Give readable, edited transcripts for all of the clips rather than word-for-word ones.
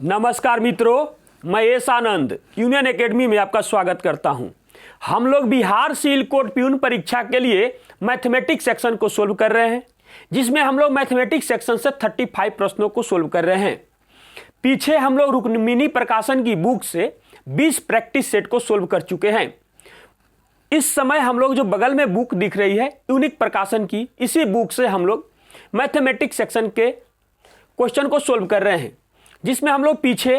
नमस्कार मित्रों, मैं एस आनंद यूनियन एकेडमी में आपका स्वागत करता हूं। हम लोग बिहार सिविल कोड प्यून परीक्षा के लिए मैथमेटिक्स सेक्शन को सोल्व कर रहे हैं, जिसमें हम लोग मैथमेटिक्स सेक्शन से 35 प्रश्नों को सोल्व कर रहे हैं। पीछे हम लोग रुक्मिणी प्रकाशन की बुक से 20 प्रैक्टिस सेट को सोल्व कर चुके हैं। इस समय हम लोग जो बगल में बुक दिख रही है यूनिक प्रकाशन की, इसी बुक से हम लोग मैथमेटिक्स सेक्शन के क्वेश्चन को सोल्व कर रहे हैं, जिसमें हम लोग पीछे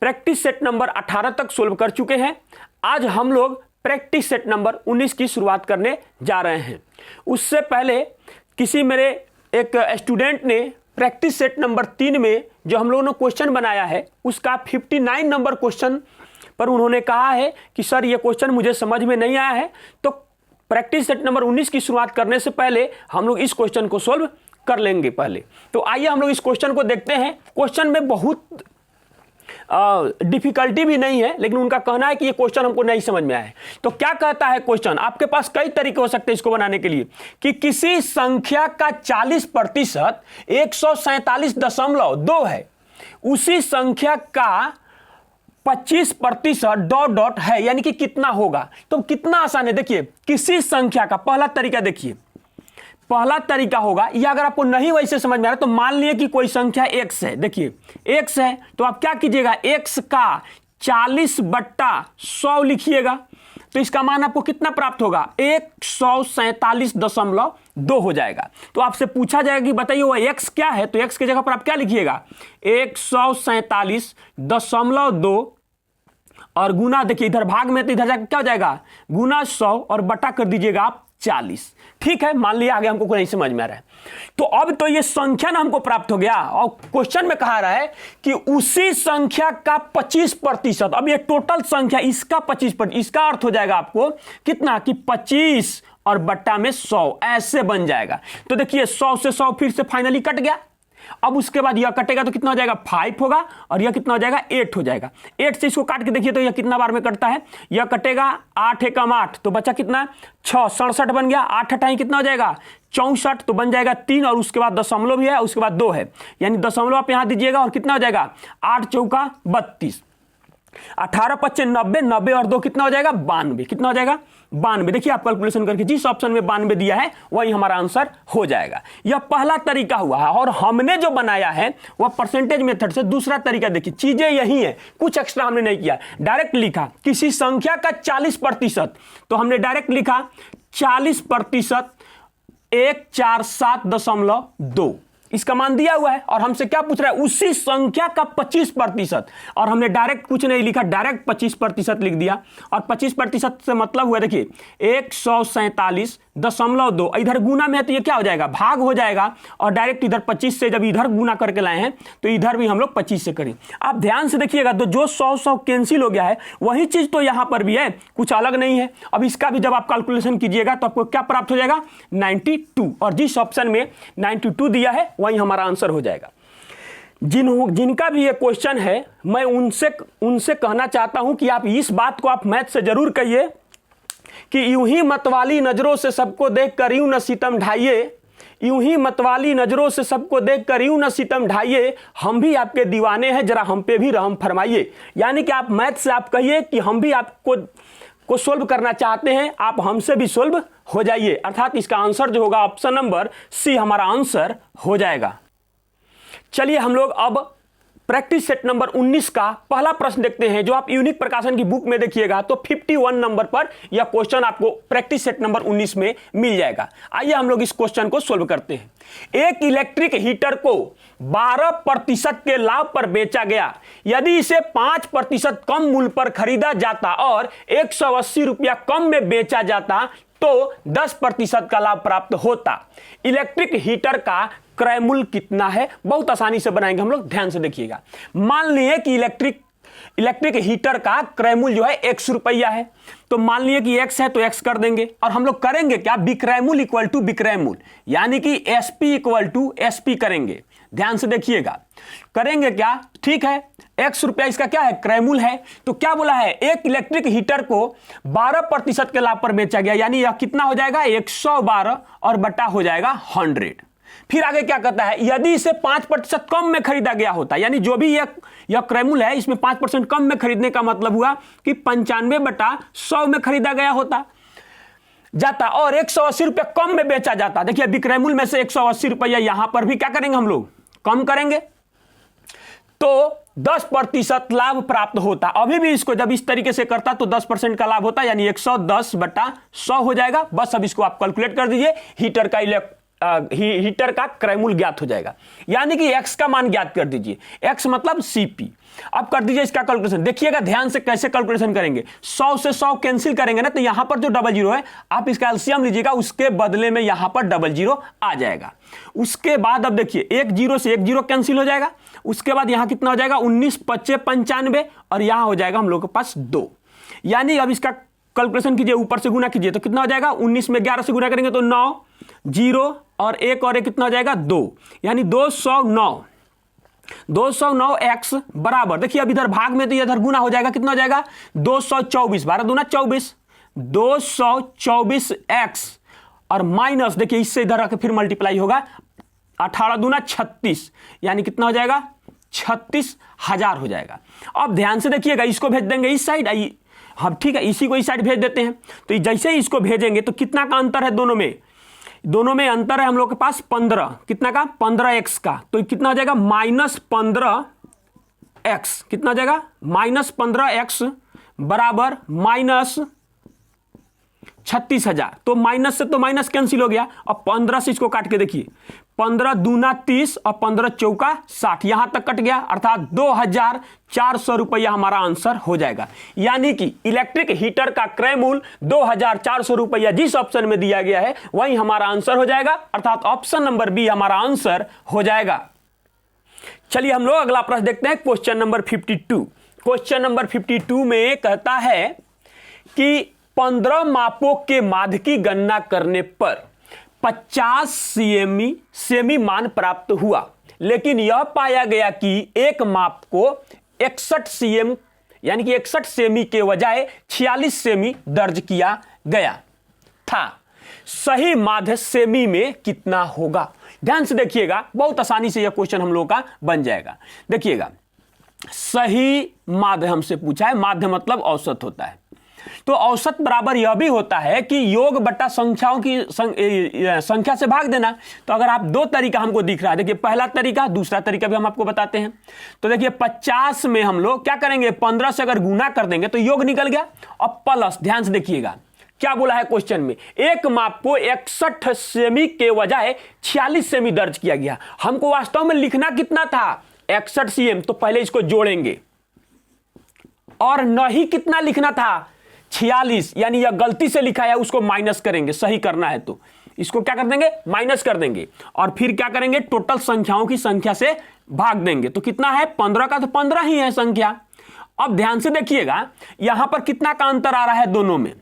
प्रैक्टिस सेट नंबर 18 तक सोल्व कर चुके हैं। आज हम लोग प्रैक्टिस सेट नंबर 19 की शुरुआत करने जा रहे हैं। उससे पहले किसी मेरे एक स्टूडेंट ने प्रैक्टिस सेट नंबर 3 में जो हम लोगों ने क्वेश्चन बनाया है उसका 59 नंबर क्वेश्चन पर उन्होंने कहा है कि सर ये क्वेश्चन मुझे समझ में नहीं आया है। तो प्रैक्टिस सेट नंबर 19 की शुरुआत करने से पहले हम लोग इस क्वेश्चन को सोल्व कर लेंगे पहले। तो आइए हम लोग इस क्वेश्चन को देखते हैं। क्वेश्चन में बहुत डिफिकल्टी भी नहीं है, लेकिन उनका कहना है कि ये क्वेश्चन हमको नहीं समझ में आया है। तो क्या कहता है क्वेश्चन? आपके पास कई तरीके हो सकते हैं इसको बनाने के लिए कि किसी संख्या का 40% 147.2 है, उसी संख्या का 25% डॉट डॉट है, यानी कि कितना होगा। तो कितना आसान है, देखिए किसी संख्या का पहला तरीका देखिए, पहला तरीका होगा, या अगर आपको नहीं वैसे समझ में आ रहा तो मान लिए कि कोई संख्या x है। देखिए x है तो आप क्या कीजिएगा, x का 40/100 लिखिएगा। तो इसका मान आपको कितना प्राप्त होगा, 147.2 हो जाएगा। तो आपसे पूछा जाएगा कि बताइए वो x क्या है, तो x की जगह पर आप क्या लिखिएगा, 147.2 और गुना, देखिए इधर भाग में तो इधर जाकर क्या हो जाएगा, गुना 100 और बटा कर दीजिएगा आप 40। ठीक है, मान लिया आगे हमको नहीं समझ में आ रहा है। तो अब तो ये संख्या ना हमको प्राप्त हो गया, और क्वेश्चन में कहा रहा है कि उसी संख्या का 25%। अब ये टोटल संख्या इसका 25%, इसका अर्थ हो जाएगा आपको कितना कि 25 और बट्टा में 100, ऐसे बन जाएगा। तो देखिए 100 से 100 फिर से फाइनली कट गया। अब उसके बाद यह कटेगा तो कितना हो जाएगा, 5 होगा, और यह कितना हो जाएगा, 8 हो जाएगा। 8 से इसको काट के देखिए तो यह कितना बार में कटता है, यह कटेगा 8 एकम 8, तो बचा कितना 6, 67 बन गया। 8 हटाएं कितना हो जाएगा, 64, तो बन जाएगा 3, और उसके बाद दशमलव भी है, उसके बाद 2 है, यानी दशमलव आप यहां दीजिएगा और कितना हो जाएगा, 8 चौका 32, 18 पच्चे 90, 90 और 2 कितना हो जाएगा, 92। कितना हो जाएगा, 92। देखिए आप कैलकुलेशन करके जिस ऑप्शन में 92 दिया है वही हमारा आंसर हो जाएगा। यह पहला तरीका हुआ है, और हमने जो बनाया है वह परसेंटेज मेथड से। दूसरा तरीका देखिए, चीजें यही है, कुछ एक्स्ट्रा हमने नहीं किया, डायरेक्ट लिखा किसी संख्या का 40%, तो हमने डायरेक्ट लिखा 40% 147.2, इसका मान दिया हुआ है, और हमसे क्या पूछ रहा है, उसी संख्या का 25%, और हमने डायरेक्ट कुछ नहीं लिखा, डायरेक्ट 25% लिख दिया। और 25% से मतलब हुआ देखिए 147.2, इधर गुना में है तो ये क्या हो जाएगा, भाग हो जाएगा, और डायरेक्ट इधर 25 से जब इधर गुना करके लाए हैं तो इधर भी हम लोग 25 से करें। आप ध्यान से देखिएगा तो जो 100 कैंसिल हो गया है वही चीज तो यहां पर भी है, कुछ अलग नहीं है। अब इसका भी जब आप कैलकुलेशन कीजिएगा तो आपको क्या प्राप्त हो जाएगा, 92, और जिस ऑप्शन में 92 दिया है वही हमारा आंसर हो जाएगा। जिनका भी ये क्वेश्चन है, मैं उनसे कहना चाहता हूं कि आप इस बात को आप मैथ से जरूर कहिए कि यूं ही मतवाली नजरों से सबको देखकर यूं न सितम ढाइए, यूं ही मतवाली नजरों से सबको देखकर यूं न सितम ढाइए, हम भी आपके दीवाने हैं, जरा हम पे भी रहम फरमाइए। यानी कि आप मैथ से आप कहिए कि हम भी आपको सोल्व करना चाहते हैं, आप हमसे भी सोल्व हो जाइए। अर्थात इसका आंसर जो होगा ऑप्शन नंबर सी हमारा आंसर हो जाएगा। चलिए हम लोग अब प्रैक्टिस सेट नंबर 19 का पहला प्रश्न देखते हैं, जो आप यूनिक प्रकाशन की बुक में देखिएगा तो 51 नंबर पर यह क्वेश्चन आपको प्रैक्टिस सेट नंबर 19 में मिल जाएगा। आइए हम लोग इस क्वेश्चन को सोल्व करते हैं। एक इलेक्ट्रिक हीटर को 12% के लाभ पर बेचा गया, यदि इसे 5% कम मूल्य पर खरीदा जाता और 180 रुपया कम में बेचा जाता तो 10% का लाभ प्राप्त होता। इलेक्ट्रिक हीटर का क्रय मूल्य कितना है? बहुत आसानी से बनाएंगे हम लोग, ध्यान से देखिएगा। मान लिए कि इलेक्ट्रिक हीटर का क्रय मूल्य जो है 100 रुपया है, तो मान लिए कि x है तो x कर देंगे, और हम लोग करेंगे क्या, विक्रय मूल्य इक्वल टू विक्रय मूल्य, यानी कि SP इक्वल टू SP करेंगे। ध्यान से देखिएगा, करेंगे क्या, ठीक है, 100 रुपया इसका क्या है, क्रय मूल्य है। तो क्या बोला है, एक इलेक्ट्रिक हीटर को 12% के लाभ पर बेचा गया, यानी यह कितना हो जाएगा, 112 और बटा हो जाएगा 100। फिर आगे क्या कहता है, यदि इसे 5% कम में खरीदा गया होता, यानी जो भी यह क्रैमुल है इसमें 5% कम में खरीदने का मतलब हुआ कि 95/100 में खरीदा गया होता जाता और 180 रुपये कम में बेचा जाता। देखिए विक्रैमुल में से 180 रुपया यहां पर भी क्या करेंगे हम लोग, कम करेंगे, तो 10% लाभ प्राप्त होता। अभी भी इसको जब इस तरीके से करता तो 10% का लाभ होता, यानी 110/100 हो जाएगा। बस अब इसको आप कैलकुलेट कर दीजिए, हीटर का क्रैमुल ज्ञात हो जाएगा, यानी कि x का मान ज्ञात कर दीजिए, x मतलब Cp। अब कर दीजिए इसका कैलकुलेशन। देखिएगा ध्यान से कैसे कैलकुलेशन करेंगे, 100 से 100 कैंसिल करेंगे ना, तो यहां पर जो 00 है आप इसका एलसीएम लीजिएगा, उसके बदले में यहां पर 00 आ जाएगा। उसके बाद अब देखिए 1 0 से 1 0 कैंसिल हो जाएगा, उसके बाद यहां कितना हो जाएगा 19 25 95 और यहां हो जाएगा हम लोग के पास 2, यानी अब इसका कैलकुलेशन कीजिए, ऊपर से गुना कीजिए तो कितना हो जाएगा, 19 में 11 से गुना करेंगे तो 9 0 और 1 और 1 कितना हो जाएगा 2, यानी 209 x बराबर, देखिए अब इधर भाग में तो इधर गुना हो जाएगा, कितना हो जाएगा 224, 12 दूना 24, 224 x और माइनस देखिए इससे इधर आके फिर मल्टीप्लाई होगा, 18 दूना 36, यानी कितना हो जाएगा 36,000 हो जाएगा। अब ध्यान से देखिएगा, इसको भेज देंगे इस साइड, हम ठीक है इसी को इस साइड भेज देते हैं, तो जैसे ही इसको भेजेंगे तो कितना का अंतर है दोनों में अंतर है हम लोग के पास 15, कितना का 15x का, तो कितना हो जाएगा -15x, कितना हो जाएगा -15x बराबर -36,000। तो माइनस से तो माइनस कैंसिल हो गया, अब 15 से इसको काट के देखिए, 15 दूना 30 और 15 चौका 60, यहां तक कट गया, अर्थात 2,400 रुपया हमारा आंसर हो जाएगा। यानी कि इलेक्ट्रिक हीटर का क्रय मूल्य 2,400 रुपया जिस ऑप्शन में दिया गया है वही हमारा आंसर हो जाएगा, अर्थात ऑप्शन नंबर बी हमारा आंसर हो जाएगा। चलिए हम लोग अगला प्रश्न देखते हैं, क्वेश्चन नंबर 52। क्वेश्चन नंबर 52 में कहता है कि 15 मापों के माध्य की गणना करने पर 50 सेमी मान प्राप्त हुआ, लेकिन यह पाया गया कि एक माप को 61 सीएम यानी कि 61 सेमी के बजाय 46 सेमी दर्ज किया गया था। सही माध्य सेमी में कितना होगा? ध्यान से देखिएगा, बहुत आसानी से यह क्वेश्चन हम लोगों का बन जाएगा। देखिएगा, सही माध्य हमसे पूछा है, माध्य मतलब औसत होता है, तो औसत बराबर यह भी होता है कि योग बट्टा संख्याओं की संख्या से भाग देना। तो अगर आप दो तरीका हमको दिख रहा है, देखिए पहला तरीका, दूसरा तरीका भी हम आपको बताते हैं। तो देखिए 50 में हम लोग क्या करेंगे, 15 से अगर गुना कर देंगे तो योग निकल गया, और प्लस, ध्यान से देखिएगा क्या बोला है क्वेश्चन में, एक माप को 61 सेमी के बजाय 46 सेमी दर्ज किया गया। हमको वास्तव में लिखना कितना था, 61 सीएम, तो पहले इसको जोड़ेंगे, और नहीं कितना लिखना था 46, यानी यह गलती से लिखा है उसको माइनस करेंगे, सही करना है तो इसको क्या कर देंगे, माइनस कर देंगे, और फिर क्या करेंगे, टोटल संख्याओं की संख्या से भाग देंगे। तो कितना है 15 का, तो 15 ही है संख्या। अब ध्यान से देखिएगा यहां पर कितना का अंतर आ रहा है दोनों में,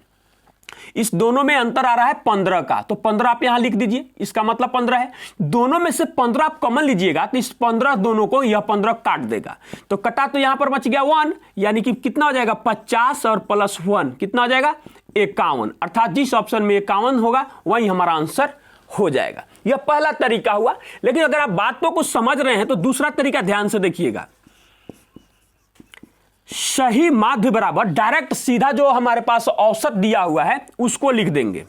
इस दोनों में अंतर आ रहा है 15 का, तो 15 आप यहां लिख दीजिए, इसका मतलब 15 है। दोनों में से 15 आप कॉमन लीजिएगा तो इस 15 दोनों को यह 15 काट देगा, तो कटा तो यहां पर बच गया 1, यानी कि कितना हो जाएगा 50 और प्लस 1 कितना हो जाएगा 51, अर्थात जिस ऑप्शन में 51 होगा वही हमारा आंसर हो जाएगा। यह पहला तरीका हुआ। लेकिन अगर आप बातों को समझ रहे हैं तो दूसरा तरीका ध्यान से देखिएगा, सही माध्य बराबर डायरेक्ट सीधा जो हमारे पास औसत दिया हुआ है उसको लिख देंगे,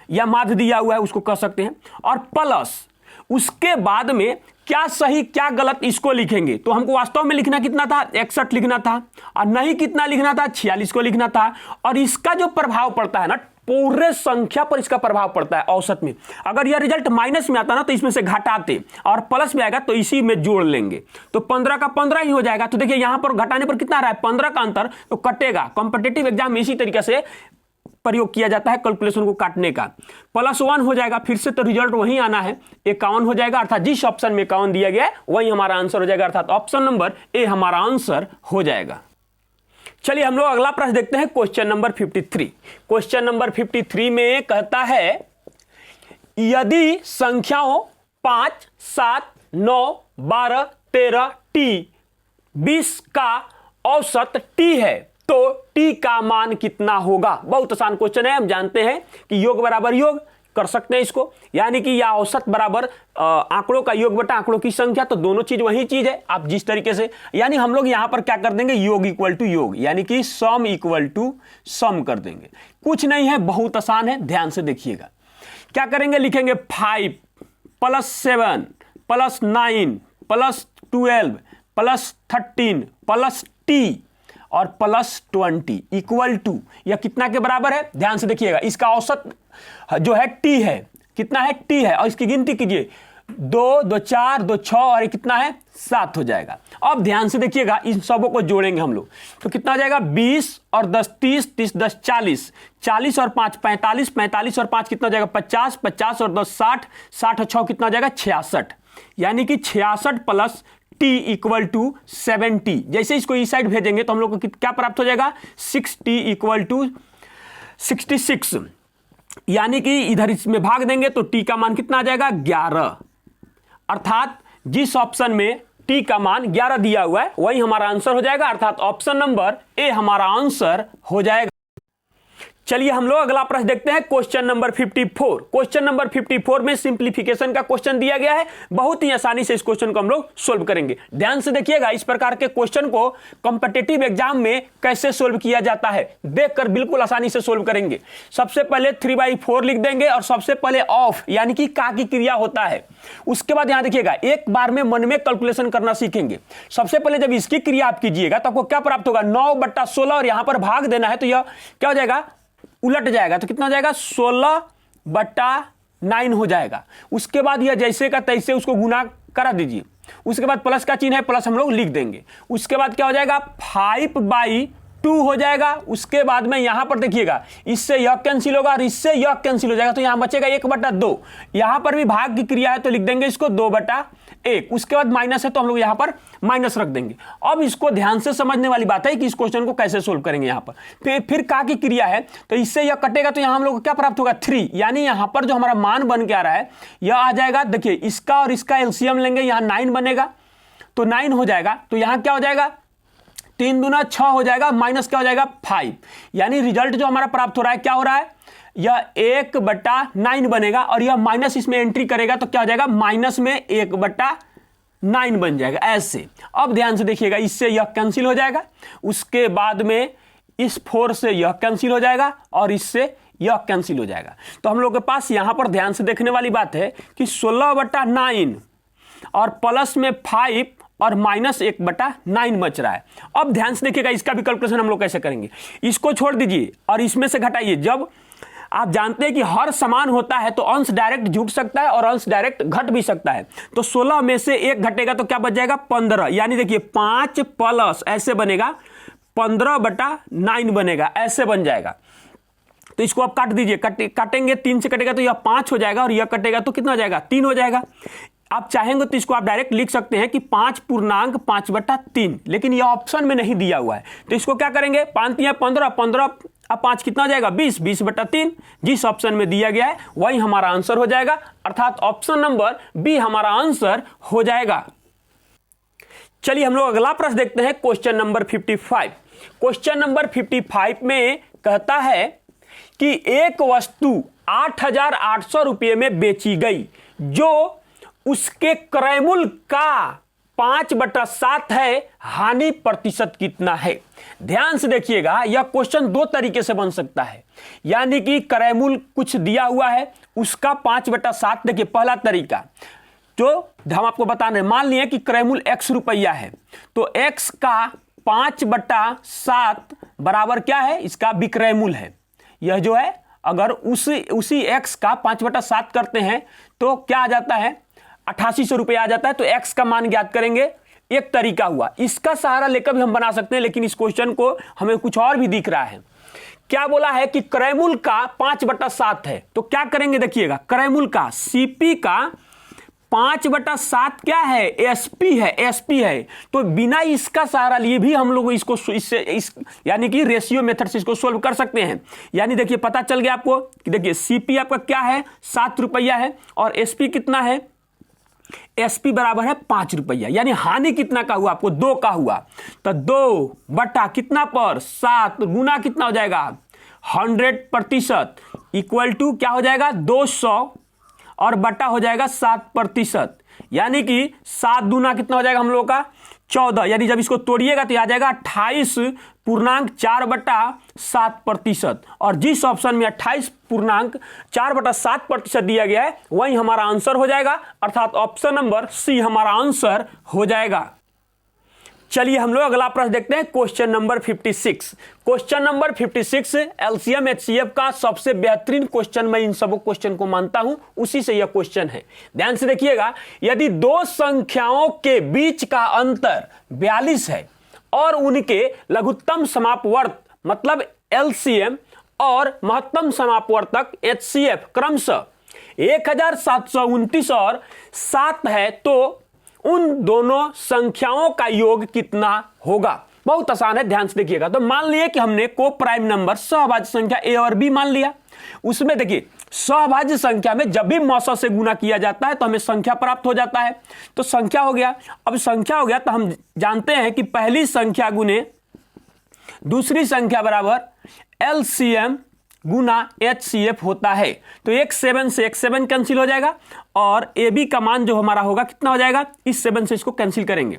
या माध्य दिया हुआ है उसको कह सकते हैं, और प्लस उसके बाद में क्या सही क्या गलत इसको लिखेंगे। तो हमको वास्तव में लिखना कितना था, 61 लिखना था, और नहीं कितना लिखना था, 46 को लिखना था। और इसका जो प्रभाव पड़ता है ना, पूरे संख्या पर इसका प्रभाव पड़ता है औसत में। अगर यह रिजल्ट माइनस में आता ना तो इसमें से घटाते, और प्लस में आएगा तो इसी में जोड़ लेंगे, तो 15 का 15 ही हो जाएगा। तो देखिए यहां पर घटाने पर कितना आ रहा है 15 का अंतर, तो कटेगा। कॉम्पिटिटिव एग्जाम में इसी तरीके से प्रयोग किया जाता है कैलकुलेशन को काटने का। +1 हो जाएगा, फिर से तो रिजल्ट वही आना है, 51 हो जाएगा, अर्थात जिस ऑप्शन में 51 दिया गया है वही हमारा आंसर हो जाएगा, अर्थात ऑप्शन नंबर ए हमारा आंसर हो जाएगा। चलिए हम लोग अगला प्रश्न देखते हैं, क्वेश्चन नंबर 53। क्वेश्चन नंबर 53 में कहता है, यदि संख्याओं 5 7 9 12 13 t 20 का औसत t है तो t का मान कितना होगा? बहुत आसान क्वेश्चन है, हम जानते हैं कि योग बराबर योग, कर सकते हैं इसको, यानी कि या औसत बराबर आंकड़ों का योग बटा आंकड़ों की संख्या, तो दोनों चीज वही चीज है। आप जिस तरीके से, यानी हम लोग यहां पर क्या कर देंगे, योग इक्वल टू योग, यानी कि सम इक्वल टू सम कर देंगे। कुछ नहीं है, बहुत आसान है, ध्यान से देखिएगा। क्या करेंगे, लिखेंगे 5 + 7 + 9 + 12 + 13 + t और +20 इक्वल टू, यह कितना के बराबर है, ध्यान से देखिएगा। इसका औसत जो है t है, कितना है, t है, और इसकी गिनती कीजिए, 2 2 4 2 6 और कितना है, 7 हो जाएगा। अब ध्यान से देखिएगा, इन सबों को जोड़ेंगे हम लोग, तो कितना हो जाएगा, 20 और 10 30 30 10 40 40 और 5 45 45 और 5 कितना हो जाएगा, 50 50 और 10 60 60 और 6 कितना हो जाएगा, 66, यानी कि 66 + t इक्वल टू 70। जैसे इसको इस साइड भेजेंगे तो हम लोग को क्या प्राप्त हो जाएगा, 6t इक्वल टू 66, यानी कि इधर इसमें भाग देंगे तो t का मान कितना आ जाएगा, 11। अर्थात जिस ऑप्शन में t का मान 11 दिया हुआ है वही हमारा आंसर हो जाएगा, अर्थात ऑप्शन नंबर ए हमारा आंसर हो जाएगा। चलिए हम लोग अगला प्रश्न देखते हैं, क्वेश्चन नंबर 54। क्वेश्चन नंबर 54 में सिंप्लीफिकेशन का क्वेश्चन दिया गया है। बहुत ही आसानी से इस क्वेश्चन को हम लोग सोल्व करेंगे। ध्यान से देखिएगा, इस प्रकार के क्वेश्चन को कॉम्पिटिटिव एग्जाम में कैसे सोल्व किया जाता है, देखकर बिल्कुल आसानी से सोल्व करेंगे। सबसे पहले 3/4 लिख देंगे और सबसे पहले ऑफ यानी कि का की क्रिया होता है। उसके बाद यहां देखिएगा, एक बार में मन में कैलकुलेशन करना सीखेंगे। सबसे पहले जब इसकी क्रिया आप कीजिएगा तो आपको क्या प्राप्त होगा, 9/16, और यहां पर भाग देना है तो यह क्या हो जाएगा, उलट जाएगा, तो कितना हो जाएगा, 16/9 हो जाएगा। उसके बाद यह जैसे का तैसे उसको गुना करा दीजिए। उसके बाद प्लस का चिन्ह है, प्लस हम लोग लिख देंगे। उसके बाद क्या हो जाएगा, 5/2 हो जाएगा। उसके बाद में यहां पर देखिएगा, इससे यह कैंसिल होगा और इससे यह कैंसिल हो जाएगा, तो यहां बचेगा 1/2। यहां पर भी भाग की क्रिया है तो लिख देंगे इसको 2/1। उसके बाद माइनस है तो हम लोग यहां पर माइनस रख देंगे। अब इसको ध्यान से समझने वाली बात है कि इस क्वेश्चन को कैसे सोल्व करेंगे। यहां पर फिर का की क्रिया है तो इससे यह कटेगा तो यहां हम लोग को क्या प्राप्त होगा, 3, यानी यहां पर जो हमारा मान बन के आ रहा है यह आ जाएगा। देखिए इसका और इसका एलसीएम लेंगे, यहां 9 बनेगा तो 9 हो जाएगा। तो यहां क्या हो जाएगा, 3 दूना 6 हो जाएगा, माइनस क्या हो जाएगा, 5, यानी रिजल्ट जो हमारा प्राप्त हो रहा है क्या हो रहा है, यह 1/9 बनेगा और यह माइनस इसमें एंट्री करेगा तो क्या हो जाएगा, माइनस में 1/9 बन जाएगा ऐसे। अब ध्यान से देखिएगा, इससे यह कैंसिल हो जाएगा। उसके बाद में इस 4 से यह कैंसिल हो जाएगा और इससे यह कैंसिल हो जाएगा। तो हम लोग के पास यहां पर ध्यान से देखने वाली बात है कि 16/9 और प्लस में 5 और माइनस 1/9 बच रहा है। अब ध्यान से देखिएगा, इसका भी कैलकुलेशन हम लोग कैसे करेंगे। इसको छोड़ दीजिए और इसमें से घटाइए। जब आप जानते हैं कि हर समान होता है तो अंश डायरेक्ट जुट सकता है और अंश डायरेक्ट घट भी सकता है। तो 16 में से 1 घटेगा तो क्या बच जाएगा, 15, यानी देखिए 5 प्लस ऐसे बनेगा 15/9 बनेगा, ऐसे बन जाएगा। तो इसको आप काट दीजिए, काटेंगे 3 से कटेगा तो यह 5 हो जाएगा और यह कटेगा तो कितना हो जाएगा, 3 हो जाएगा। आप चाहेंगे तो इसको आप डायरेक्ट लिख सकते हैं कि 5.5/3, लेकिन यह ऑप्शन में नहीं दिया हुआ है। तो इसको क्या करेंगे, 5 या 15, 15 अब 5 कितना हो जाएगा, 20, 20/3। जिस ऑप्शन में दिया गया है वही हमारा आंसर हो जाएगा, अर्थात ऑप्शन नंबर बी हमारा आंसर हो जाएगा। चलिए हम लोग अगला प्रश्न देखते हैं, क्वेश्चन नंबर 55। क्वेश्चन नंबर 55 में कहता है कि एक वस्तु 8,800 रुपये में बेची गई जो उसके क्रय मूल्य का 5/7 है, हानि प्रतिशत कितना है। ध्यान से देखिएगा, यह क्वेश्चन 2 तरीके से बन सकता है, यानी कि क्रय मूल्य कुछ दिया हुआ है उसका 5/7। देखिए पहला तरीका जो हम आपको बता रहे हैं, मान लिया कि क्रय मूल्य x रुपया है तो x का 5/7 बराबर क्या है, इसका विक्रय मूल्य है। यह जो है अगर उसी x का 5/7 करते हैं तो क्या आ जाता है, 8800 रुपये आ जाता है। तो x का मान ज्ञात करेंगे, एक तरीका हुआ। इसका सहारा लेकर भी हम बना सकते हैं, लेकिन इस क्वेश्चन को हमें कुछ और भी दिख रहा है। क्या बोला है कि क्रय मूल्य का 5/7 है, तो क्या करेंगे देखिएगा, क्रय मूल्य का CP का 5/7 क्या है, SP है, SP है। तो बिना इसका सहारा लिए भी हम लोग इसको यानी कि रेशियो मेथड से इसको सोल्व कर सकते हैं। यानी देखिए पता चल गया आपको कि देखिए CP आपका क्या है, 7 रुपया है और SP कितना है, SP बराबर है 5 रुपया। यानी हानि कितना का हुआ, आपको 2 का हुआ। तो 2 बटा कितना पर 7 गुना कितना हो जाएगा, 100% इक्वल टू क्या हो जाएगा 200 और बटा हो जाएगा 7%, यानी कि 7 दूना कितना हो जाएगा हम लोगों का 14, यानी जब इसको तोड़िएगा तो आ जाएगा 28.4/7%। और जिस ऑप्शन में 28.4/7% दिया गया है वही हमारा आंसर हो जाएगा, अर्थात ऑप्शन नंबर सी हमारा आंसर हो जाएगा। चलिए हम लोग अगला प्रश्न देखते हैं, question number 56। Question number 56 LCM HCF का सबसे बेहतरीन क्वेश्चन मैं इन सब क्वेश्चन को मानता हूं, उसी से यह क्वेश्चन है। ध्यान से देखिएगा, यदि दो संख्याओं के बीच का अंतर 42 है और उनके लघुत्तम समापवर्त मतलब एलसीएम और महत्तम समापवर्तक एचसीएफ क्रमशः 1729 और 7 है, तो उन दोनों संख्याओं का योग कितना होगा। बहुत आसान है, ध्यान से देखिएगा। तो मान लिए कि हमने को प्राइम नंबर सहभाज्य संख्या ए और बी मान लिया। उसमें देखिए सहभाज्य संख्या में जब भी मौसा से गुना किया जाता है तो हमें संख्या प्राप्त हो जाता है, तो संख्या हो गया। अब संख्या हो गया तो हम जानते हैं कि पहली संख्या गुने दूसरी संख्या बराबर एलसीएम गुना एचसीएफ होता है। तो एक 7 से एक 7 कैंसिल हो जाएगा और ए बी का मान जो हमारा होगा कितना हो जाएगा, इस 7 से इसको कैंसिल करेंगे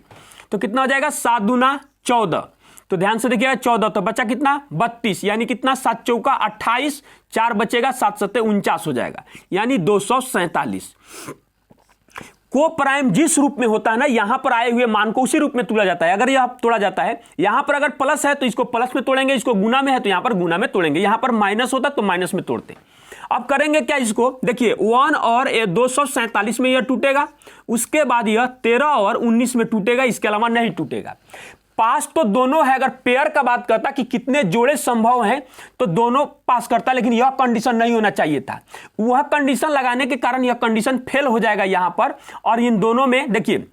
तो कितना हो जाएगा 7 दूना 14। तो ध्यान से देखिएगा 14 तो बचा कितना 32, यानी कितना 7 चौका 28, 4 बचेगा 7 सत्ते 49 हो जाएगा, यानी 247। को प्राइम जिस रूप में होता है ना, यहां पर आए हुए मान को उसी रूप में तोड़ा जाता है। अगर यह तोड़ा जाता है, यहां पर अगर प्लस है तो इसको प्लस में तोड़ेंगे, इसको गुना में है तो यहां पर गुना में तोड़ेंगे, यहां पर माइनस होता तो माइनस में तोड़ते। अब करेंगे क्या, इसको देखिए 1 और 247 में यह टूटेगा, उसके बाद यह 13 और 19 में टूटेगा, इसके अलावा नहीं टूटेगा। पास तो दोनों है, अगर पेयर का बात करता कि कितने जोड़े संभव हैं तो दोनों पास करता, लेकिन यह कंडीशन नहीं होना चाहिए था। वह कंडीशन लगाने के कारण यह कंडीशन फेल हो जाएगा यहां पर। और इन दोनों में देखिए,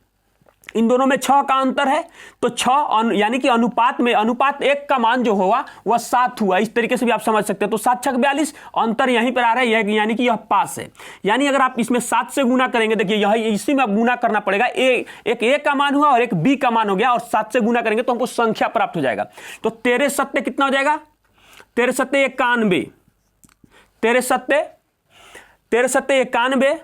इन दोनों में 6 का अंतर है, तो 6 यानी कि अनुपात में अनुपात 1 का मान जो होगा वह 7 हुआ। इस तरीके से भी आप समझ सकते हैं। तो 7 छक 42, अंतर यहीं पर आ रहा है, यानी कि यह पास है। यानी अगर आप इसमें 7 से गुना करेंगे, देखिए यह इसी में गुना करना पड़ेगा। एक ए का मान हुआ और एक बी का मान हो गया, और 7 से गुना करेंगे तो हमको संख्या प्राप्त हो जाएगा। तो 13 सत्ते कितना हो जाएगा, 13 सत्ते 91, 13 सत्ते 91,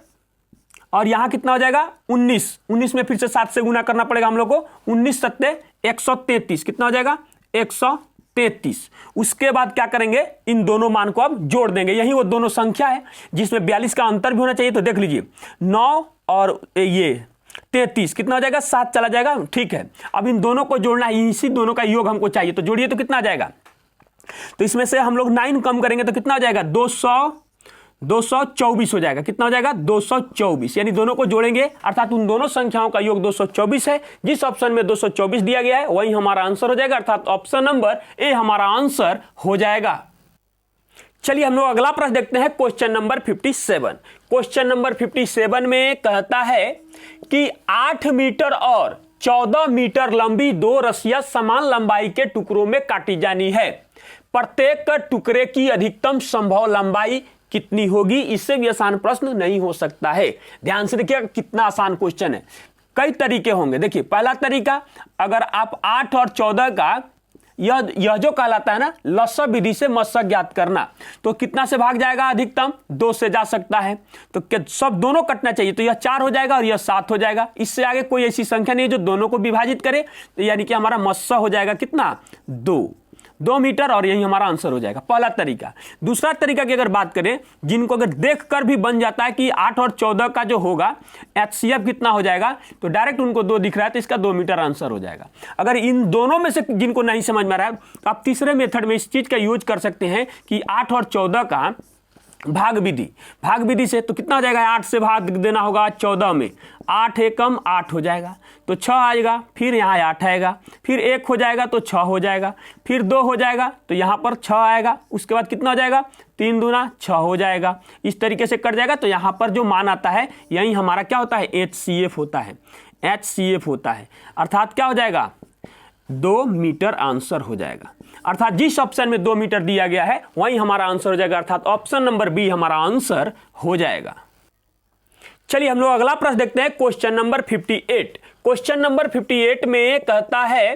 और यहां कितना हो जाएगा 19 में फिर से 7 से गुना करना पड़ेगा हम लोग को, 19 सत्ते 133, कितना हो जाएगा 133। उसके बाद क्या करेंगे, इन दोनों मान को अब जोड़ देंगे। यही वो दोनों संख्या है जिसमें 42 का अंतर भी होना चाहिए। तो देख लीजिए 9 और ये 33 कितना हो जाएगा 7 चला जाएगा, ठीक है। अब इन दोनों को जोड़ना है, इसी दोनों का योग हमको चाहिए, तो जोड़िए तो कितना आ जाएगा। तो इसमें से हम लोग 9 कम करेंगे तो कितना हो जाएगा 224 हो जाएगा। कितना हो जाएगा 224, यानी दोनों को जोड़ेंगे, अर्थात उन दोनों संख्याओं का योग 224 है। जिस ऑप्शन में 224 दिया गया है वही हमारा आंसर हो जाएगा, अर्थात ऑप्शन नंबर ए हमारा आंसर हो जाएगा। चलिए हम लोग अगला प्रश्न देखते हैं, क्वेश्चन नंबर 57। क्वेश्चन नंबर 57 में कहता है कि 8 मीटर और 14 मीटर लंबी 2 रस्सियां समान लंबाई के टुकड़ों में काटी जानी है। प्रत्येक टुकड़े की अधिकतम संभव लंबाई कितनी होगी। इससे भी आसान प्रश्न नहीं हो सकता है। ध्यान से देखिए कितना आसान क्वेश्चन है। कई तरीके होंगे। देखिए पहला तरीका, अगर आप 8 और 14 का यह जो कहलाता है ना लसब विधि से मस्सक ज्ञात करना, तो कितना से भाग जाएगा, अधिकतम 2 से जा सकता है। तो सब दोनों कटना चाहिए, तो यह 4 हो जाएगा और यह 7 हो जाएगा। इससे आगे कोई ऐसी संख्या नहीं है जो दोनों को विभाजित करे, तो यानी कि हमारा मस्सा हो जाएगा कितना 2 मीटर, और यही हमारा आंसर हो जाएगा। पहला तरीका। दूसरा तरीका की अगर बात करें, जिनको अगर देखकर भी बन जाता है कि 8 और 14 का जो होगा एचसीएफ कितना हो जाएगा, तो डायरेक्ट उनको 2 दिख रहा है तो इसका 2 मीटर आंसर हो जाएगा। अगर इन दोनों में से जिनको नहीं समझ में आ रहा है तो आप तीसरे मेथड में इस चीज का यूज कर सकते हैं कि 8 और 14 का भाग विधि से, तो कितना हो जाएगा 8 से भाग देना होगा 14 में, 8 एकम 8 हो जाएगा तो 6 आएगा, फिर यहाँ 8 आएगा, फिर 1 हो जाएगा तो 6 हो जाएगा, फिर 2 हो जाएगा तो यहाँ पर 6 आएगा, उसके बाद कितना हो जाएगा 3 दूना 6 हो जाएगा। इस तरीके से कट जाएगा। तो यहाँ पर जो मान आता है यही हमारा क्या होता है एचसीएफ होता है, अर्थात क्या हो जाएगा 2 मीटर आंसर हो जाएगा। अर्थात जिस ऑप्शन में 2 मीटर दिया गया है वही हमारा आंसर हो जाएगा, अर्थात ऑप्शन नंबर बी हमारा आंसर हो जाएगा। चलिए हम लोग अगला प्रश्न देखते हैं, क्वेश्चन नंबर 58। क्वेश्चन नंबर 58 में कहता है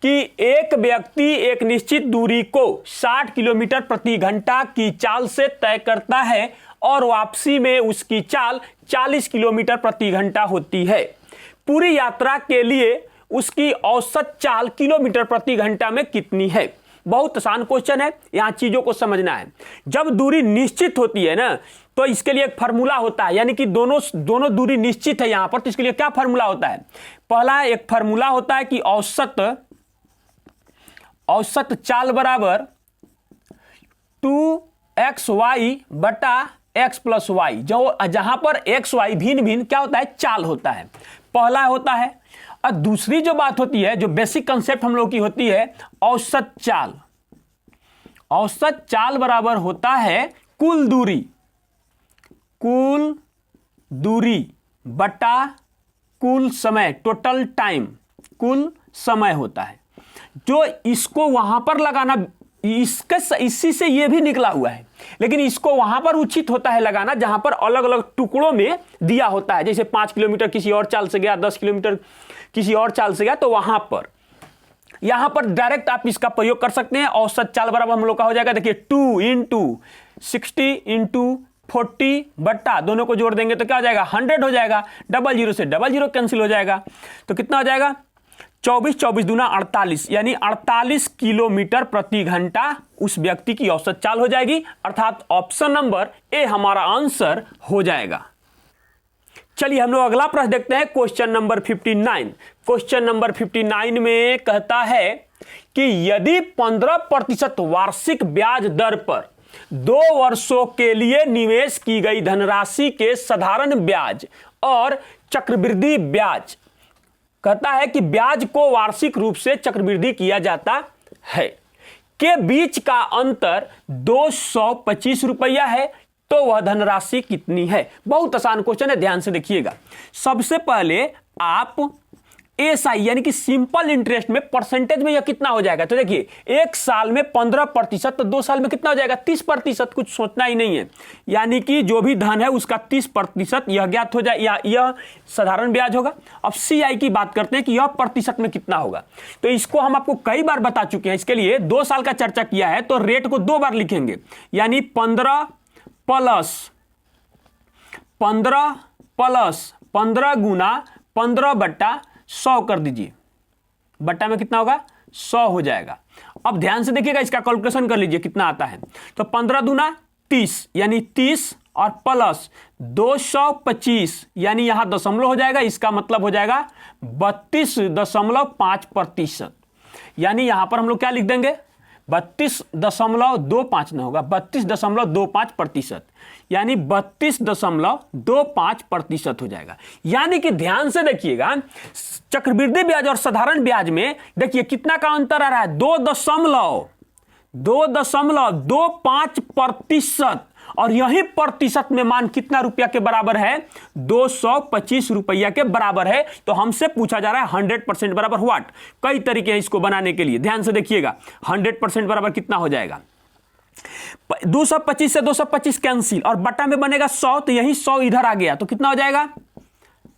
कि एक व्यक्ति एक निश्चित दूरी को 60 किलोमीटर प्रति घंटा की चाल से तय करता है और वापसी में उसकी चाल 40 किलोमीटर प्रति घंटा होती है। पूरी यात्रा के लिए उसकी औसत चाल किलोमीटर प्रति घंटा में कितनी है? बहुत आसान क्वेश्चन है, यहां चीजों को समझना है। जब दूरी निश्चित होती है ना, तो इसके लिए एक फार्मूला होता है, यानी कि दोनों दूरी निश्चित है यहां पर, तो इसके लिए क्या फार्मूला होता है? पहला एक फार्मूला होता है कि औसत चाल बराबर 2xy बटा x प्लस वाई, जो जहां पर x y भिन्न भिन्न क्या होता है? चाल होता है, पहला होता है। और दूसरी जो बात होती है, जो बेसिक कंसेप्ट हम लोग की होती है, औसत चाल। औसत चाल बराबर होता है कुल दूरी बटा कुल समय, टोटल टाइम, कुल समय होता है। जो इसको वहां पर लगाना, इसी से ये भी निकला हुआ है, लेकिन इसको वहां पर उचित होता है लगाना जहां पर अलग अलग टुकड़ों में दिया होता है। जैसे 5 किलोमीटर किसी और चाल से गया, 10 किलोमीटर किसी और चाल से गया, तो यहां पर डायरेक्ट आप इसका प्रयोग कर सकते हैं। औसत चाल बराबर हम लोग का हो जाएगा, देखिए 2 × 60 × 40 बट्टा, दोनों को जोड़ देंगे तो क्या हो जाएगा? 100 हो जाएगा। 00 से 00 कैंसिल हो जाएगा, तो कितना हो जाएगा? 24 दूना 48, यानी 48 किलोमीटर प्रति घंटा उस व्यक्ति की औसत चाल हो जाएगी। अर्थात ऑप्शन नंबर ए हमारा आंसर हो जाएगा। चलिए हम लोग अगला प्रश्न देखते हैं, क्वेश्चन नंबर 59। क्वेश्चन नंबर 59 में कहता है कि यदि 15% वार्षिक ब्याज दर पर 2 वर्षों के लिए निवेश की गई धनराशि के साधारण ब्याज और चक्रवृद्धि ब्याज, कहता है कि ब्याज को वार्षिक रूप से चक्रवृद्धि किया जाता है, के बीच का अंतर 225 रुपया है, तो वह धनराशि कितनी है? बहुत आसान क्वेश्चन है, ध्यान से देखिएगा। सबसे पहले आप एसआई यानी कि सिंपल इंटरेस्ट में परसेंटेज में यह कितना हो जाएगा, तो देखिए 1 साल में 15%, तो 2 साल में कितना हो जाएगा? 30%। कुछ सोचना ही नहीं है, यानी कि जो भी धन है उसका 30% यह ज्ञात हो जाए, या यह साधारण ब्याज होगा। अब सीआई की बात करते हैं कि यह प्रतिशत में कितना होगा, तो इसको हम आपको कई बार बता चुके हैं। इसके लिए 2 साल का चर्चा किया है, तो रेट को 2 बार लिखेंगे, यानी 15 प्लस 15 गुना 15 बट्टा 100 कर दीजिए, बट्टा में कितना होगा? 100 हो जाएगा। अब ध्यान से देखिएगा, इसका कैलकुलेशन कर लीजिए कितना आता है। तो 15 दूना 30, यानी 30 और प्लस 225, यानी यहां दशमलव हो जाएगा, इसका मतलब हो जाएगा 32.5%। यानी यहां पर हम लोग क्या लिख देंगे? 32.25 ना होगा, 32.25%, यानी 32.25% हो जाएगा। यानी कि ध्यान से देखिएगा, चक्रवृद्धि ब्याज और साधारण ब्याज में देखिए कितना का अंतर आ रहा है? 2.25%, और यही प्रतिशत में मान कितना रुपया के बराबर है? 225 रुपया के बराबर है। तो हमसे पूछा जा रहा है 100% बराबर व्हाट? कई तरीके हैं इसको बनाने के लिए, ध्यान से देखिएगा। 100% बराबर कितना हो जाएगा? 225 से 225 कैंसिल, और बटा में बनेगा 100, तो यही 100 इधर आ गया, तो कितना हो जाएगा?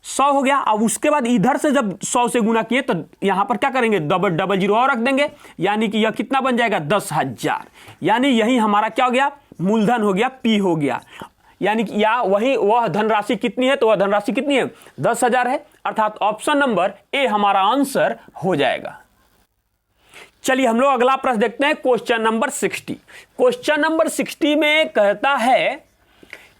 100 हो गया। अब उसके बाद इधर से जब 100 से गुना किए तो यहां पर क्या करेंगे? 00 और रख देंगे, यानी कि यह कितना बन जाएगा? 10,000। यानी यही हमारा क्या हो गया? मूलधन हो गया, पी हो गया। यानी कि या वह धनराशि कितनी है? तो वह धनराशि कितनी है? 10,000 है। अर्थात ऑप्शन नंबर ए हमारा आंसर हो जाएगा। चलिए हम लोग अगला प्रश्न देखते हैं, क्वेश्चन नंबर 60। क्वेश्चन नंबर 60 में कहता है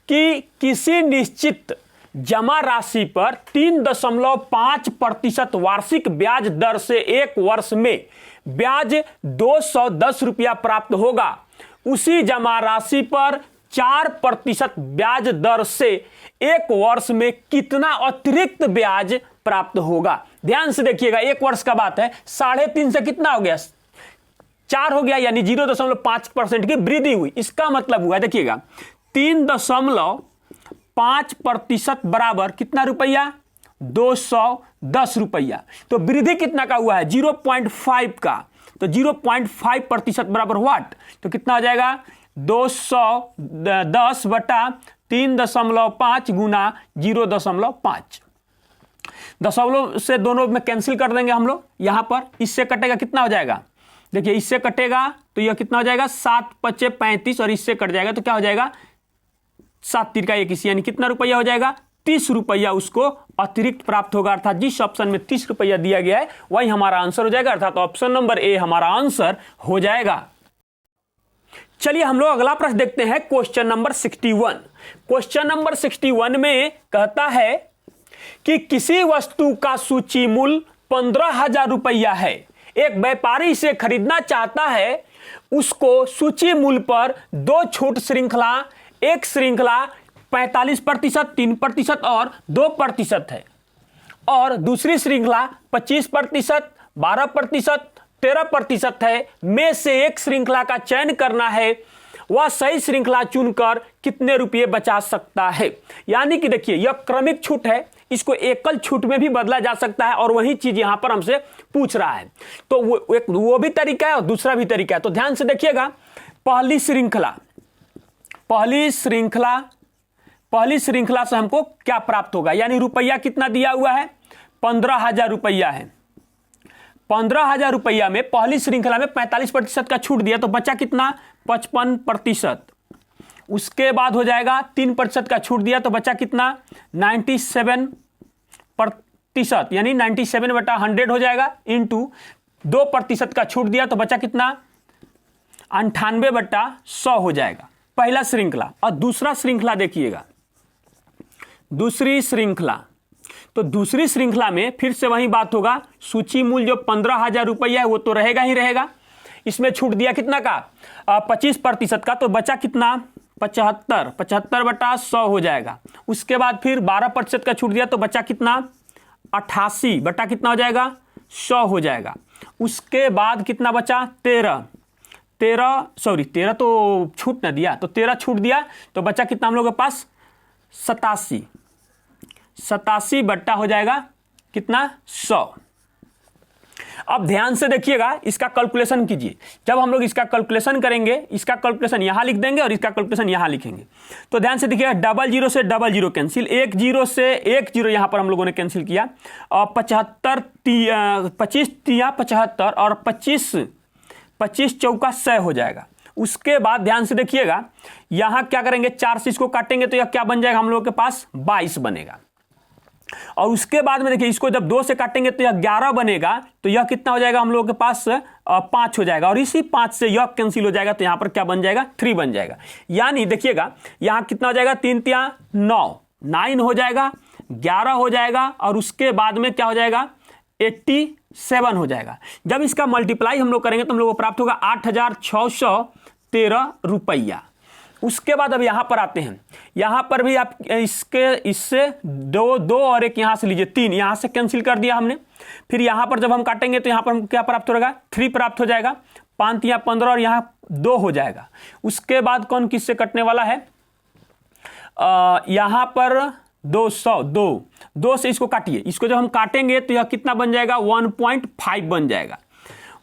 कि किसी निश्चित जमा राशि पर 3.5% वार्षिक ब्याज दर से 1 वर्ष में ब्याज 210 रुपया प्राप्त होगा। उसी जमा राशि पर 4% ब्याज दर से 1 वर्ष में कितना अतिरिक्त ब्याज प्राप्त होगा? ध्यान से देखिएगा, 1 वर्ष का बात है, 3.5 से कितना हो गया? 4 हो गया, यानी 0.5% की वृद्धि हुई। इसका मतलब हुआ, देखिएगा 3.5% बराबर कितना रुपया? 210 रुपया। तो वृद्धि कितना का हुआ है? 0.5 का, तो 0.5% बराबर व्हाट? तो कितना हो जाएगा? 210 बटा 3.5 गुना 0.5। दशमलव से दोनों में कैंसिल कर देंगे हम लोग। यहां पर इससे कटेगा कितना हो जाएगा, देखिए इससे कटेगा तो यह कितना हो जाएगा 7 × 5 = 35 और इससे कट जाएगा तो क्या हो जाएगा 7 × 3 = 21, यानी कितना रुपया हो जाएगा 30 रुपया उसको अतिरिक्त प्राप्त होगा। अर्थात जिस ऑप्शन में 30 रुपया दिया गया है वही हमारा आंसर हो जाएगा, अर्थात ऑप्शन नंबर ए हमारा आंसर हो जाएगा। चलिए हम लोग अगला प्रश्न देखते हैं, क्वेश्चन नंबर 61। क्वेश्चन नंबर 61 में कहता है कि किसी वस्तु का सूची मूल्य 15,000 रुपया है, एक व्यापारी इसे खरीदना चाहता है, उसको सूची मूल्य पर 2 छूट श्रृंखला, एक श्रृंखला 45%, 3% और 2% है और दूसरी श्रृंखला 25%, 12%, 13% है, में से एक श्रृंखला का चयन करना है, वह सही श्रृंखला चुनकर कितने रुपये बचा सकता है। यानी कि देखिए यह क्रमिक छूट है, इसको एकल छूट में भी बदला जा सकता है और वही चीज यहां पर हमसे पूछ रहा है। तो वो भी तरीका है और दूसरा भी तरीका है। तो ध्यान से देखिएगा, पहली श्रृंखला से हमको क्या प्राप्त होगा, यानी रुपया कितना दिया हुआ है 15,000 रुपया है। 15,000 रुपया में पहली श्रृंखला में 45% का छूट दिया तो बचा कितना 55%। उसके बाद हो जाएगा 3% का छूट दिया तो बचा कितना 97%, यानी 97/100 हो जाएगा, इंटू 2% का छूट दिया तो बचा कितना 98/100 हो जाएगा, पहला श्रृंखला। और दूसरा श्रृंखला देखिएगा, दूसरी श्रृंखला में फिर से वही बात होगा, सूची मूल्य जो 15,000 रुपया है वो तो रहेगा ही रहेगा, इसमें छूट दिया कितना का 25% का तो बचा कितना 75/100 हो जाएगा। उसके बाद फिर 12% का छूट दिया तो बचा कितना 88 बटा कितना हो जाएगा 100 हो जाएगा। उसके बाद कितना बचा 13 तो छूट ना दिया तो 13 छूट दिया तो बचा कितना हम लोग के पास 87 बट्टा हो जाएगा कितना 100। अब ध्यान से देखिएगा, इसका कैलकुलेशन कीजिए। जब हम लोग इसका कैलकुलेशन करेंगे, इसका कैलकुलेशन यहां लिख देंगे और इसका कैलकुलेशन यहां लिखेंगे। तो ध्यान से देखिएगा, 00 से 00 कैंसिल, 10 से 10 यहां पर हम लोगों ने कैंसिल किया, और 25 × 75 और 25 चौका 100 हो जाएगा। उसके बाद ध्यान से देखिएगा, यहां क्या करेंगे 4 से इसको काटेंगे तो यह क्या बन जाएगा हम लोगों के पास 22 बनेगा। और उसके बाद में देखिए इसको जब 2 से काटेंगे तो यह 11 बनेगा, तो यह कितना हो जाएगा हम लोगों के पास 5 हो जाएगा, और इसी 5 से यह कैंसिल हो जाएगा तो यहां पर क्या बन जाएगा 3 बन जाएगा। यानी देखिएगा यहां कितना हो जाएगा 3 × 9 9 हो जाएगा, 11 हो जाएगा, और उसके बाद में क्या हो जाएगा 87 हो जाएगा। जब इसका मल्टीप्लाई हम लोग करेंगे तो हम लोग को प्राप्त होगा 8,613 रुपया। उसके बाद अब यहां पर आते हैं, यहां पर भी आप इससे 2 और 1 यहां से लीजिए, 3 यहां से कैंसिल कर दिया हमने। फिर यहां पर जब हम काटेंगे तो यहां पर हम क्या प्राप्त होगा 3 प्राप्त हो जाएगा, 5 × 15 और यहां 2 हो जाएगा। उसके बाद कौन किससे कटने वाला है, यहां पर 2 से इसको काटिए, इसको जब हम काटेंगे तो यह कितना बन जाएगा 1.5 बन जाएगा।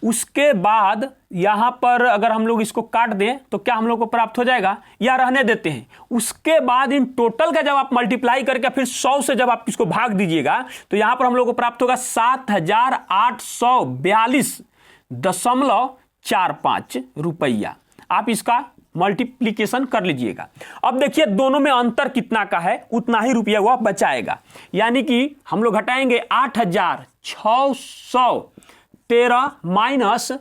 उसके बाद यहां पर अगर हम लोग इसको काट दें तो क्या हम लोग को प्राप्त हो जाएगा, या रहने देते हैं। उसके बाद इन टोटल का जब आप मल्टीप्लाई करके फिर 100 से जब आप इसको भाग दीजिएगा तो यहां पर हम लोग को प्राप्त होगा 7,842.45 रुपया। आप इसका मल्टीप्लीकेशन कर लीजिएगा। अब देखिए दोनों में अंतर कितना का है, उतना ही रुपया वह बचाएगा। यानी कि हम लोग घटाएंगे 8,613 माइनस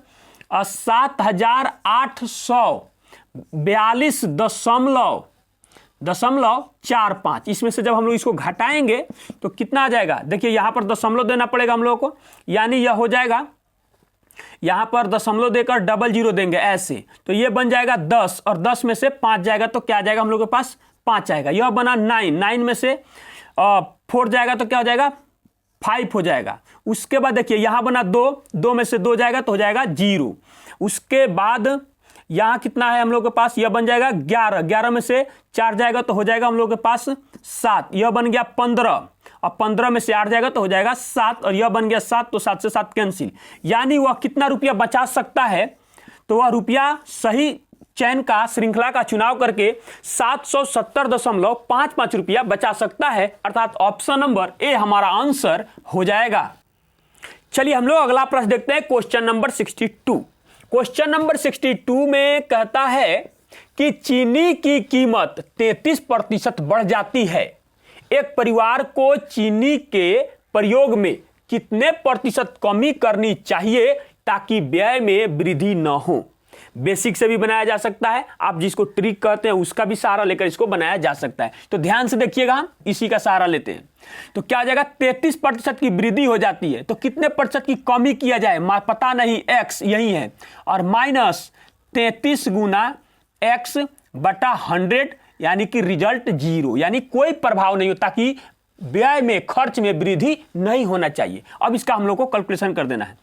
7,842.45, इसमें से जब हम लोग इसको घटाएंगे तो कितना आ जाएगा, देखिए यहां पर दशमलव देना पड़ेगा हम लोगों को, यानी यह हो जाएगा यहां पर दशमलव देकर 00 देंगे ऐसे, तो यह बन जाएगा 10, और 10 में से 5 जाएगा तो क्या आ जाएगा हम लोग के पास 5 आएगा। यह बना 9 में से 4 जाएगा तो क्या हो जाएगा 5 हो जाएगा। उसके बाद देखिए यहां बना 2 में से 2 जाएगा तो हो जाएगा 0। उसके बाद यहां कितना है हम लोग के पास, यह बन जाएगा 11 में से 4 जाएगा तो हो जाएगा हम लोग के पास 7, यह बन गया 15, और 15 में से 8 जाएगा तो हो जाएगा 7, और यह बन गया 7, तो 7 से 7 कैंसिल। यानी वह कितना रुपया बचा सकता है, तो वह रुपया सही चयन का श्रृंखला का चुनाव करके 770.55 रुपया बचा सकता है, अर्थात ऑप्शन नंबर ए हमारा आंसर हो जाएगा। चलिए हम लोग अगला प्रश्न देखते हैं, क्वेश्चन नंबर 62। क्वेश्चन नंबर 62 में कहता है कि चीनी की कीमत 33% बढ़ जाती है। एक परिवार को चीनी के प्रयोग में कितने प्रतिशत कमी करनी चाहिए ताकि व्यय में वृद्धि न हो? बेसिक से भी बनाया जा सकता है, आप जिसको ट्रिक कहते हैं उसका भी सहारा लेकर इसको बनाया जा सकता है। तो ध्यान से देखिएगा, हम इसी का सहारा लेते हैं। तो क्या आ जाएगा, 33% की वृद्धि हो जाती है तो कितने प्रतिशत की कमी किया जाए, पता नहीं, x यही है, और माइनस 33 गुना x बटा 100, यानी कि रिजल्ट 0, यानी कोई प्रभाव नहीं हो, ताकि व्यय में, खर्च में वृद्धि नहीं होना चाहिए। अब इसका हम लोग को कैलकुलेशन कर देना है।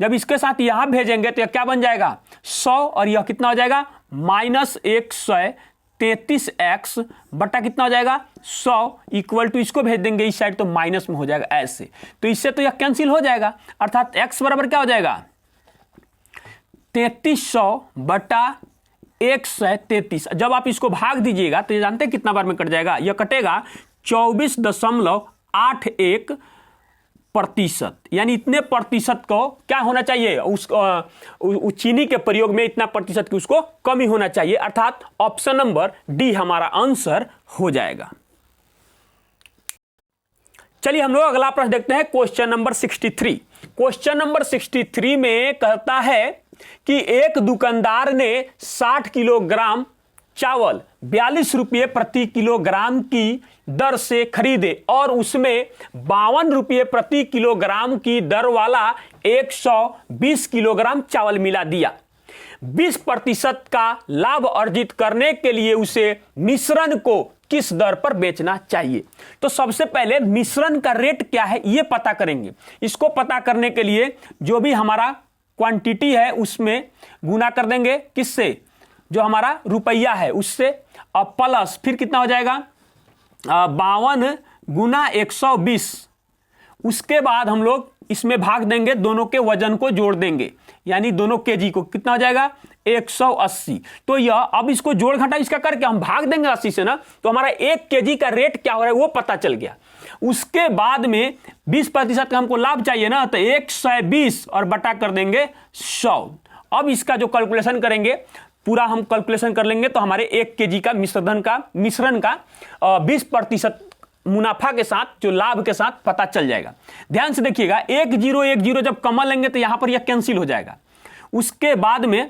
जब इसके साथ यहां भेजेंगे तो यह क्या बन जाएगा, 100, और यह कितना हो जाएगा, माइनस 133x बटा कितना हो जाएगा, 100 इक्वल टू, इसको भेज देंगे इस साइड तो माइनस में हो जाएगा ऐसे, तो इससे तो यह कैंसिल हो जाएगा, अर्थात x बराबर क्या हो जाएगा, 3300 बटा 133। जब आप इसको भाग दीजिएगा तो ये जानते हैं कितना बार में कट जाएगा, यह कटेगा 24.81%, यानी इतने प्रतिशत को क्या होना चाहिए, उस चीनी के प्रयोग में इतना प्रतिशत की उसको कमी होना चाहिए, अर्थात ऑप्शन नंबर डी हमारा आंसर हो जाएगा। चलिए हम लोग अगला प्रश्न देखते हैं, क्वेश्चन नंबर 63। क्वेश्चन नंबर 63 में कहता है कि एक दुकानदार ने 60 किलोग्राम चावल 42 रुपये प्रति किलोग्राम की दर से खरीदे और उसमें 52 रुपये प्रति किलोग्राम की दर वाला 120 किलोग्राम चावल मिला दिया। 20% का लाभ अर्जित करने के लिए उसे मिश्रण को किस दर पर बेचना चाहिए? तो सबसे पहले मिश्रण का रेट क्या है ये पता करेंगे। इसको पता करने के लिए जो भी हमारा क्वांटिटी है उसमें गुना कर देंगे, किससे, जो हमारा रुपया है उससे, और प्लस फिर कितना हो जाएगा, 52 गुना 120। उसके बाद हम लोग इसमें भाग देंगे, दोनों के वजन को जोड़ देंगे, यानी दोनों केजी को, कितना हो जाएगा, 180। तो यह अब इसको जोड़ घटा इसका करके हम भाग देंगे 80 से ना, तो हमारा 1 केजी का रेट क्या हो रहा है वो पता चल गया। उसके बाद में 20% का हमको लाभ चाहिए ना, तो 120 और बटा कर देंगे 100। अब इसका जो कैलकुलेशन करेंगे पूरा हम कैलकुलेशन कर लेंगे तो हमारे 1 केजी का मिश्रण का 20% मुनाफा के साथ, जो लाभ के साथ पता चल जाएगा। ध्यान से देखिएगा, 1010 जब कॉमन लेंगे तो यहां पर यह कैंसिल हो जाएगा। उसके बाद में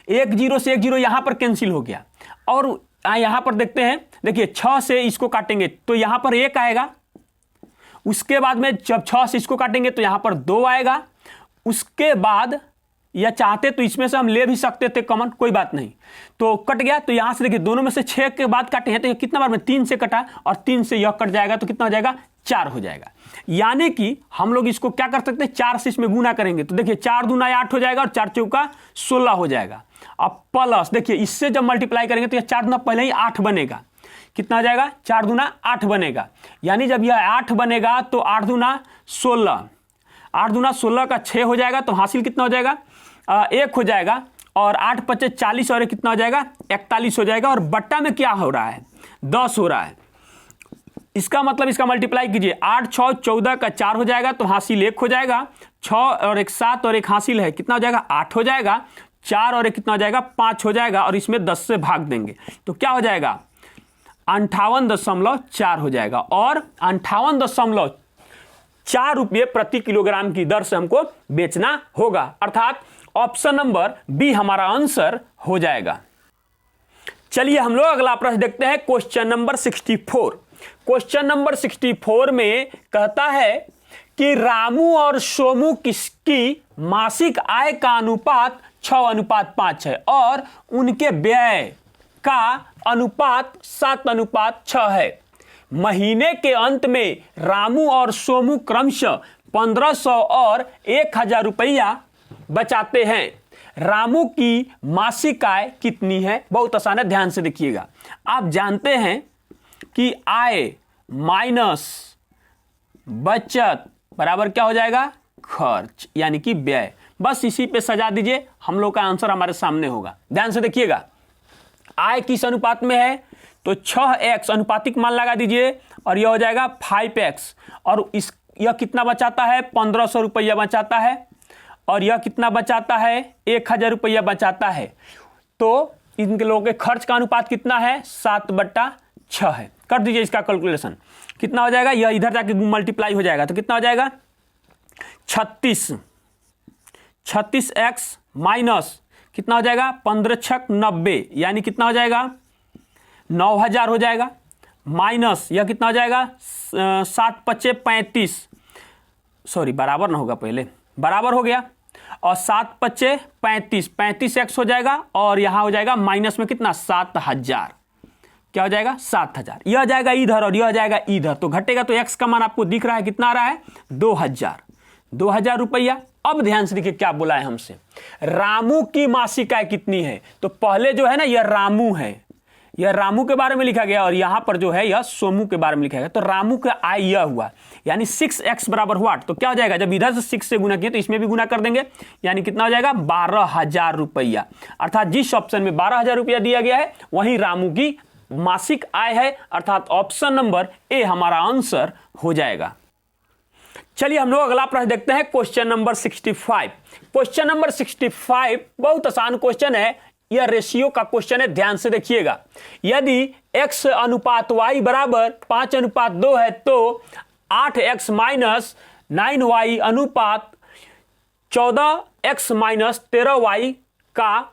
10 से 10 यहां पर कैंसिल हो गया, और यहां पर देखते हैं, देखिए 6 से इसको काटेंगे तो यहां पर 1 आएगा। उसके बाद में जब 6 से इसको काटेंगे तो यहां पर 2 आएगा। उसके बाद या चाहते तो इसमें से हम ले भी सकते थे कॉमन, कोई बात नहीं, तो कट गया। तो यहां से देखिए दोनों में से 6 के बाद काटे हैं तो ये कितना बार में 3 से कटा, और 3 से यह कट जाएगा तो कितना हो जाएगा, 4 हो जाएगा। यानी कि हम लोग इसको क्या कर सकते हैं, 4 से इसमें गुना करेंगे तो देखिए 4 दूना 8 हो जाएगा और 4 चौका 16 हो जाएगा। अब प्लस देखिए इससे जब मल्टीप्लाई करेंगे तो यह 4 दूना पहले ही 8 बनेगा, कितना हो जाएगा, 4 दूना 8 बनेगा। यानी जब यह 8 बनेगा तो 8 दूना 16, 8 दूना 16 का 6 हो जाएगा, तो हासिल कितना हो जाएगा, 1 हो जाएगा, और 8 5 40 और कितना हो जाएगा, 41 हो जाएगा। और बट्टा में क्या हो रहा है, 10 हो रहा है। इसका मतलब इसका मल्टीप्लाई कीजिए, 8 6 14 का 4 हो जाएगा, तो हासिल 1 हो जाएगा, 6 और 1 7 और 1 हासिल है, कितना हो जाएगा, 8 हो जाएगा, 4 और 1 कितना हो जाएगा, 5 हो जाएगा, और इसमें 10 से भाग देंगे तो क्या हो जाएगा, 58.4 हो जाएगा। और 58.4 रुपये प्रति किलोग्राम की दर से हमको बेचना होगा, अर्थात ऑप्शन नंबर बी हमारा आंसर हो जाएगा। चलिए हम लोग अगला प्रश्न देखते हैं, क्वेश्चन नंबर 64। क्वेश्चन नंबर 64 में कहता है कि रामू और सोमू किसकी मासिक आय का अनुपात 6:5 है और उनके व्यय का अनुपात 7:6 है। महीने के अंत में रामू और सोमू क्रमशः 1500 और 1000 रुपया बचाते हैं। रामू की मासिक आय कितनी है? बहुत आसान है, ध्यान से देखिएगा। आप जानते हैं कि आय माइनस बचत बराबर क्या हो जाएगा, खर्च, यानी कि व्यय। बस इसी पे सजा दीजिए, हम लोग का आंसर हमारे सामने होगा। ध्यान से देखिएगा, आय किस अनुपात में है, तो 6x अनुपातिक मान लगा दीजिए और यह हो जाएगा 5x, और यह कितना बचाता है, 1500 रुपया बचाता है, और यह कितना बचाता है, 1000 रुपया बचाता है। तो इनके लोगों के खर्च का अनुपात कितना है, 7/6 है। कर दीजिए इसका कैलकुलेशन, कितना हो जाएगा, यह इधर जाके मल्टीप्लाई हो जाएगा तो कितना हो जाएगा, 36x माइनस कितना हो जाएगा, 15×6 90, यानी कितना हो जाएगा, 9000 हो जाएगा, माइनस यह कितना हो जाएगा, 7×5 = 35, सॉरी बराबर ना होगा, पहले बराबर हो गया, और 7×5 = 35x हो जाएगा, और यहां हो जाएगा माइनस में कितना, 7000, क्या हो जाएगा, 7000। यह जाएगा इधर और यह जाएगा इधर, तो घटेगा, तो x का मान आपको दिख रहा है, कितना आ रहा है, 2000 रुपया। अब ध्यान से देखिए क्या बोला है हमसे, रामू की मासिक आय कितनी है, तो पहले जो है ना यह रामू है, यह रामू के बारे में लिखा गया, और यहां पर जो है यह सोमू के बारे में लिखा गया। तो रामू का आय यह हुआ, यानी 6x बराबर हुआ, तो क्या हो जाएगा, जब इधर से 6 से गुना किए तो इसमें भी गुना कर देंगे, यानी कितना हो जाएगा, 12000 रुपया। अर्थात जिस ऑप्शन में 12000 रुपया दिया गया है वही रामू की मासिक आय है, अर्थात ऑप्शन नंबर ए हमारा आंसर हो जाएगा। चलिए हम लोग अगला प्रश्न देखते हैं, क्वेश्चन नंबर 65। क्वेश्चन नंबर 65 बहुत आसान क्वेश्चन है, यह रेशियो का क्वेश्चन है, ध्यान से देखिएगा। यदि x अनुपात y बराबर 5:2 है तो 8x माइनस 9y अनुपात 14x माइनस 13y का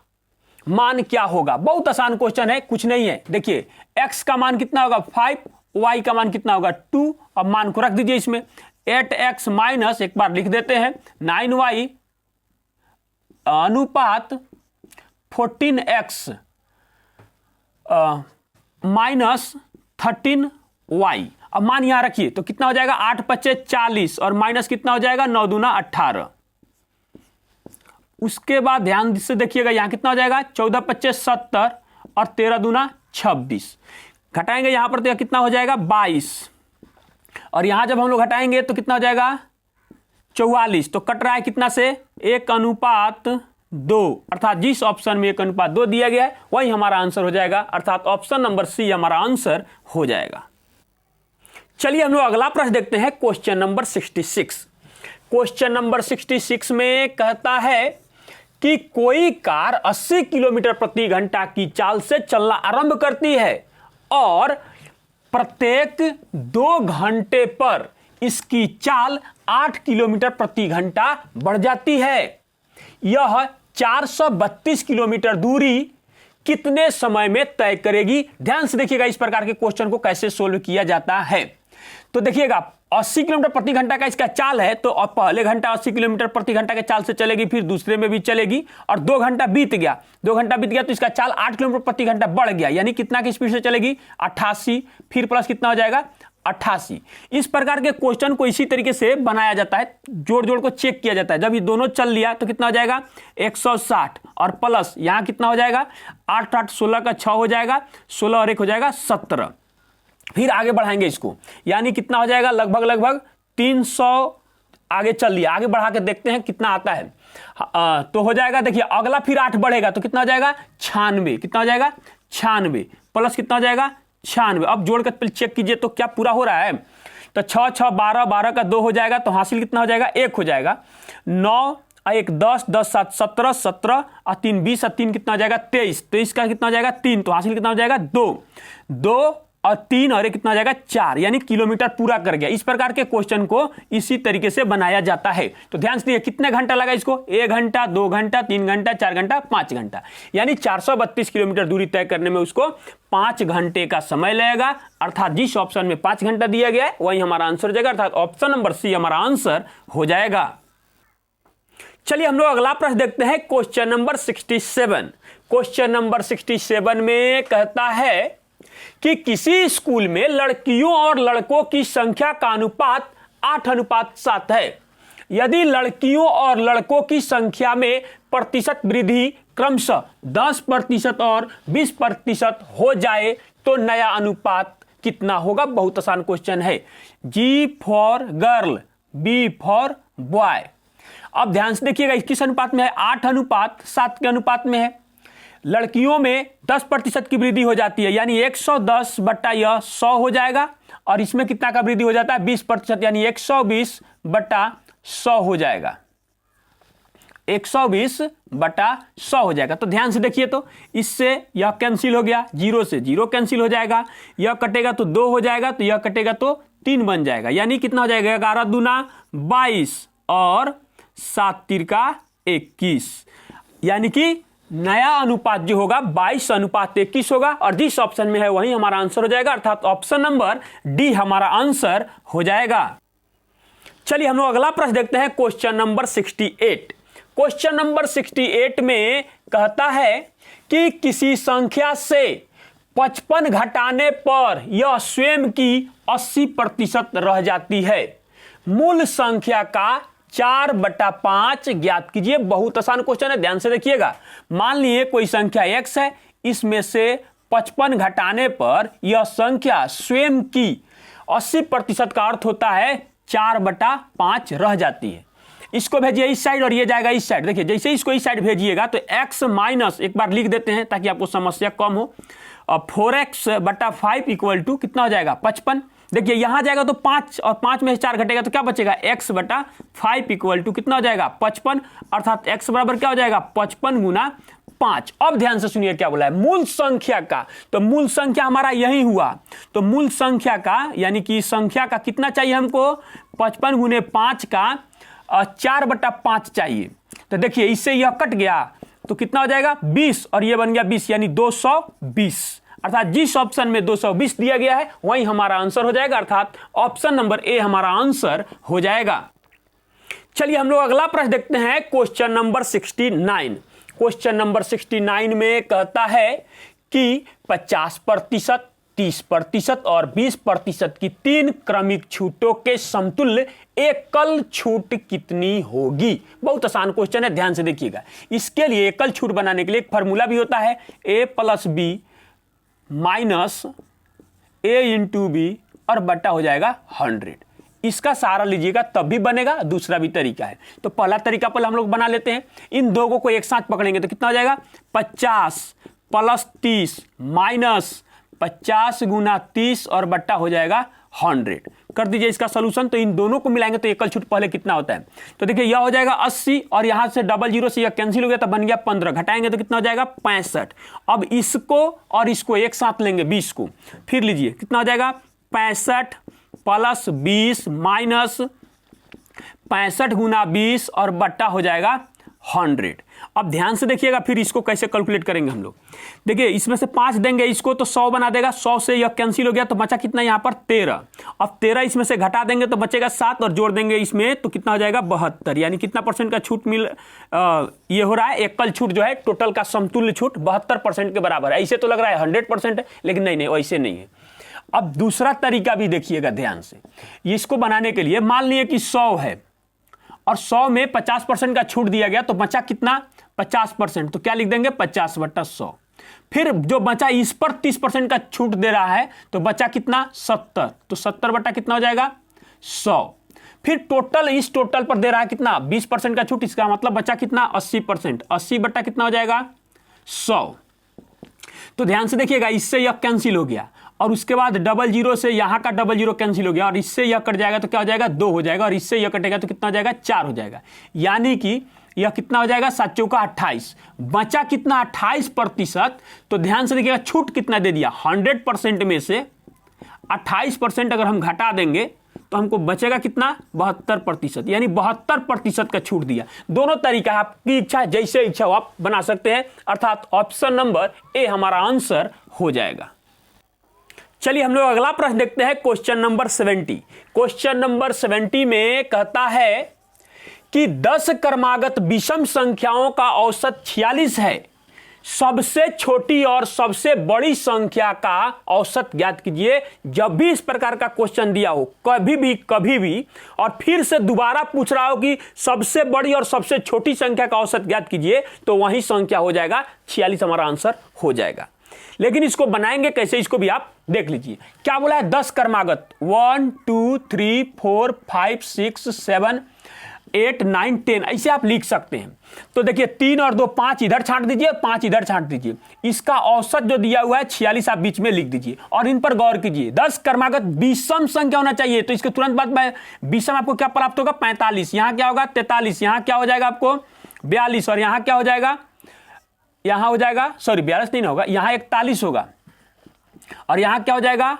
मान क्या होगा। बहुत आसान क्वेश्चन है, कुछ नहीं है। देखिए x का मान कितना होगा 5, y का मान कितना होगा 2। अब मान को रख दीजिए इसमें, 8x माइनस, एक बार लिख देते हैं, 9y अनुपात 14x माइनस 13y। अब मान यहां रखिए तो कितना हो जाएगा, 8×5 = 40, और माइनस कितना हो जाएगा, 9×2 = 18। उसके बाद ध्यान से देखिएगा, यहां कितना हो जाएगा, 14×5 = 70, और 13×2 = 26। घटाएंगे यहां पर तो कितना हो जाएगा, 22, और यहां जब हम लोग घटाएंगे तो कितना हो जाएगा, 44। तो कट रहा है कितना से, 1:2, अर्थात जिस ऑप्शन में 1:2 दिया गया है वही हमारा आंसर हो जाएगा, अर्थात ऑप्शन नंबर सी हमारा आंसर हो जाएगा। चलिए हम लोग अगला प्रश्न देखते हैं, क्वेश्चन नंबर 66। क्वेश्चन नंबर 66 में कहता है कि कोई कार 80 किलोमीटर प्रति घंटा की चाल से चलना आरंभ करती है और प्रत्येक 2 घंटे पर इसकी चाल 8 किलोमीटर प्रति घंटा बढ़ जाती है। यह 432 किलोमीटर दूरी कितने समय में तय करेगी। ध्यान से देखिएगा इस प्रकार के क्वेश्चन को कैसे सोल्व किया जाता है। तो देखिएगा 80 किलोमीटर प्रति घंटा का इसका चाल है, तो अब पहले घंटा 80 किलोमीटर प्रति घंटा के चाल से चलेगी, फिर दूसरे में भी चलेगी, और 2 घंटा बीत गया, 2 घंटा बीत गया तो इसका चाल 8 किलोमीटर प्रति घंटा बढ़ गया, यानी कितना की स्पीड से चलेगी, 88, फिर प्लस कितना हो जाएगा, 88। इस प्रकार के क्वेश्चन को इसी तरीके से बनाया जाता है, जोड़ जोड़ को चेक किया जाता है। जब ये दोनों चल लिया तो कितना हो जाएगा, 160, और प्लस यहां कितना हो जाएगा, 8 8 16 का 6 हो जाएगा, 16 और 1 हो जाएगा 17। फिर आगे बढ़ाएंगे इसको, यानी कितना हो जाएगा, लगभग 300 आगे चल लिया। आगे बढ़ा के देखते हैं कितना आता है। तो हो जाएगा, देखिए अगला फिर 8 बढ़ेगा तो कितना हो जाएगा, 96। कितना हो जाएगा, 96, प्लस कितना हो जाएगा, 96। अब जोड़ कर चेक कीजिए तो क्या पूरा हो रहा है। तो 6 6 12, 12 का 2 हो जाएगा, तो हासिल कितना हो जाएगा, 1 हो जाएगा। 9 1 10, 10 7 17, 17 और 3 20, और 3 कितना हो जाएगा, 23। 23 का कितना हो जाएगा, 3, तो हासिल कितना हो जाएगा, 2 2 और 3 और 1 कितना हो जाएगा, 4, यानी किलोमीटर पूरा कर गया। इस प्रकार के क्वेश्चन को इसी तरीके से बनाया जाता है। तो ध्यान से देखिए कितने घंटा लगा इसको, 1 घंटा, 2 घंटा, 3 घंटा, 4 घंटा, 5 घंटा, यानी 432 किलोमीटर दूरी तय करने में उसको 5 घंटे का समय लगेगा। अर्थात जिस ऑप्शन में 5 घंटा दिया गया है वही हमारा आंसर हो जाएगा, अर्थात ऑप्शन नंबर सी हमारा आंसर हो जाएगा। चलिए हम लोग अगला प्रश्न देखते हैं, क्वेश्चन नंबर 67। क्वेश्चन नंबर 67 में कहता है कि किसी स्कूल में लड़कियों और लड़कों की संख्या का अनुपात 8:7 है। यदि लड़कियों और लड़कों की संख्या में प्रतिशत वृद्धि क्रमशः 10% और 20% हो जाए तो नया अनुपात कितना होगा। बहुत आसान क्वेश्चन है। G for girl, B for boy. अब ध्यान से देखिएगा किस अनुपात में है, 8:7 के अनुपात में है। लड़कियों में 10% की वृद्धि हो जाती है, यानी 110 बट्टा यह 100 हो जाएगा, और इसमें कितना का वृद्धि हो जाता है, 20%, यानी 120 बट्टा 100 हो जाएगा, 120 बटा 100 हो जाएगा। तो ध्यान से देखिए, तो इससे यह कैंसिल हो गया, 0 से 0 कैंसिल हो जाएगा, यह कटेगा तो 2 हो जाएगा, तो यह कटेगा तो 3 बन जाएगा, यानी कितना हो जाएगा, 11 दूना 22 और 7 तिरका 21, यानी कि नया अनुपात जो होगा 22:21 होगा, और जिस ऑप्शन में है वही हमारा आंसर हो जाएगा, अर्थात ऑप्शन नंबर डी हमारा आंसर हो जाएगा। चलिए हम लोग अगला प्रश्न देखते हैं, क्वेश्चन नंबर 68। क्वेश्चन नंबर 68 में कहता है कि किसी संख्या से 55 घटाने पर यह स्वयं की 80% रह जाती है। मूल संख्या का 4/5 ज्ञात कीजिए। बहुत आसान क्वेश्चन है, ध्यान से देखिएगा। मान लीजिए कोई संख्या x है, इसमें से 55 घटाने पर यह संख्या स्वयं की 80% का अर्थ होता है 4/5 रह जाती है। इसको भेजिए इस साइड और ये जाएगा इस साइड। देखिए जैसे इसको इस साइड भेजिएगा तो x माइनस, एक बार लिख देते हैं ताकि आपको समस्या कम हो, और 4x/5 इक्वल टू कितना हो जाएगा, 55। देखिए यहां जाएगा तो 5, और 5 में से 4 घटेगा तो क्या बचेगा, x/5 इक्वल टू कितना हो जाएगा, 55, अर्थात x बराबर क्या हो जाएगा, 55 गुना 5। अब ध्यान से सुनिए क्या बोला है, मूल संख्या का, तो मूल संख्या हमारा यही हुआ, तो मूल संख्या का यानी कि संख्या का कितना चाहिए हमको, 55 गुने 5 का 4/5 चाहिए। तो देखिए इससे यह कट गया तो कितना हो जाएगा, 20, और ये बन गया 20, यानी 220, अर्थात जिस ऑप्शन में 220 दिया गया है वही हमारा आंसर हो जाएगा, अर्थात ऑप्शन नंबर ए हमारा आंसर हो जाएगा। चलिए हम लोग अगला प्रश्न देखते हैं, क्वेश्चन नंबर 69। क्वेश्चन नंबर 69 में कहता है कि 50%, 30% और 20% की 3 क्रमिक छूटों के समतुल्य एकल छूट कितनी होगी। बहुत आसान क्वेश्चन है, ध्यान से देखिएगा। इसके लिए एकल छूट बनाने के लिए एक फॉर्मूला भी होता है, a + b minus a into B और बट्टा हो जाएगा 100। इसका सहारा लीजिएगा तब भी बनेगा, दूसरा भी तरीका है। तो पहला तरीका पहले हम लोग बना लेते हैं, इन दोनों को एक साथ पकड़ेंगे तो कितना हो जाएगा, 50 + 30 माइनस 50 गुना 30 और बट्टा हो जाएगा 100। कर दीजिए इसका सॉल्यूशन, तो इन दोनों को मिलाएंगे तो एकल छूट पहले कितना होता है, तो देखिए यह हो जाएगा 80, और यहां से 00 से यह कैंसिल हो गया तो बन गया 15, घटाएंगे तो कितना हो जाएगा 65। अब इसको और इसको एक साथ लेंगे 20 को, फिर लीजिए कितना हो जाएगा 65 + 20 माइनस 65 गुना 20 और बट्टा हो जाएगा 100। अब ध्यान से देखिएगा फिर इसको कैसे कैलकुलेट करेंगे हम लोग। देखिए इसमें से 5 देंगे इसको तो 100 बना देगा, 100 से यह कैंसिल हो गया तो बचा कितना यहाँ पर 13। अब 13 इसमें से घटा देंगे तो बचेगा 7, और जोड़ देंगे इसमें तो कितना हो जाएगा 72, यानी कितना % का छूट ये हो रहा है, एकल छूट जो है टोटल का समतुल्य छूट 72% के बराबर है। ऐसे तो लग रहा है 100% है, लेकिन नहीं वैसे नहीं है। अब दूसरा तरीका भी देखिएगा ध्यान से, इसको बनाने के लिए मान लीजिए कि 100 है और 100 में 50% का छूट दिया गया तो बचा कितना 50%, तो क्या लिख देंगे 50/100। फिर जो बचा इस पर 30% का छूट दे रहा है तो बचा कितना 70, तो 70 बटा कितना हो जाएगा 100। फिर टोटल इस टोटल पर दे रहा है कितना 20% का छूट, इसका मतलब बचा कितना 80%, 80 बटा कितना हो जाएगा 100। तो ध्यान से देखिएगा इससे यह कैंसिल हो गया, और उसके बाद 00 से यहाँ का 00 कैंसिल हो गया, और इससे यह कट जाएगा तो क्या हो जाएगा 2 हो जाएगा, और इससे यह कटेगा तो कितना हो जाएगा 4 हो जाएगा, यानी कि यह कितना हो जाएगा 7 चौका 28, बचा कितना 28%। तो ध्यान से देखिएगा छूट कितना दे दिया, 100% में से 28% अगर हम घटा देंगे तो हमको बचेगा कितना 72%, यानी 72% का छूट दिया। दोनों तरीका आपकी इच्छा, जैसे इच्छा हो आप बना सकते हैं, अर्थात ऑप्शन नंबर ए हमारा आंसर हो जाएगा। चलिए हम लोग अगला प्रश्न देखते हैं, क्वेश्चन नंबर 70। क्वेश्चन नंबर 70 में कहता है कि 10 क्रमागत विषम संख्याओं का औसत 46 है, सबसे छोटी और सबसे बड़ी संख्या का औसत ज्ञात कीजिए। जब भी इस प्रकार का क्वेश्चन दिया हो कभी भी और फिर से दोबारा पूछ रहा हो कि सबसे बड़ी और सबसे छोटी संख्या का औसत ज्ञात कीजिए, तो वही संख्या हो जाएगा 46, हमारा आंसर हो जाएगा। लेकिन इसको बनाएंगे कैसे, इसको भी आप देख लीजिए। क्या बोला है 10 क्रमागत 1 2 3 4 5 6 7 8, 9, 10 ऐसे आप लिख सकते हैं। तो देखिए 3 और 2 5 इधर छांट दीजिए, 5 इधर छांट दीजिए। इसका औसत जो दिया हुआ है 46 आप बीच में लिख दीजिए और इन पर गौर कीजिए। 10 क्रमागत विषम संख्या होना चाहिए, तो इसके तुरंत बाद में विषम आपको क्या प्राप्त होगा 45, यहां क्या होगा 43, यहां क्या हो जाएगा आपको 42 और यहां क्या हो जाएगा, यहां हो जाएगा सॉरी 42 नहीं होगा, यहां 41 होगा और यहां क्या हो जाएगा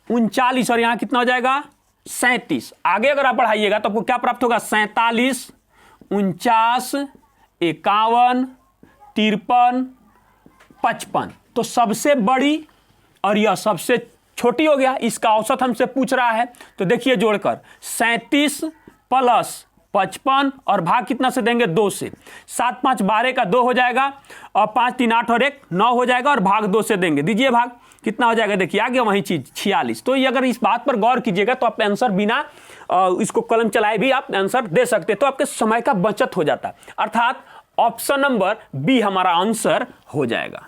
39 और यहां कितना हो जाएगा 37। आगे अगर आप बढ़ाइएगा तो आपको क्या प्राप्त होगा 47, 49, 51, 53, 55। तो सबसे बड़ी और यह सबसे छोटी हो गया, इसका औसत हमसे पूछ रहा है। तो देखिए जोड़कर 37 प्लस 55 और भाग कितना से देंगे 2 से, 7 5 12 का 2 हो जाएगा और 5 3 8 और 1 9 हो जाएगा और भाग 2 से देंगे। दीजिए भाग कितना हो जाएगा, देखिए आ गया वही चीज 46। तो ये अगर इस बात पर गौर कीजिएगा तो आप आंसर बिना इसको कलम चलाए भी आप आंसर दे सकते, तो आपके समय का बचत हो जाता, अर्थात ऑप्शन नंबर बी हमारा आंसर हो जाएगा।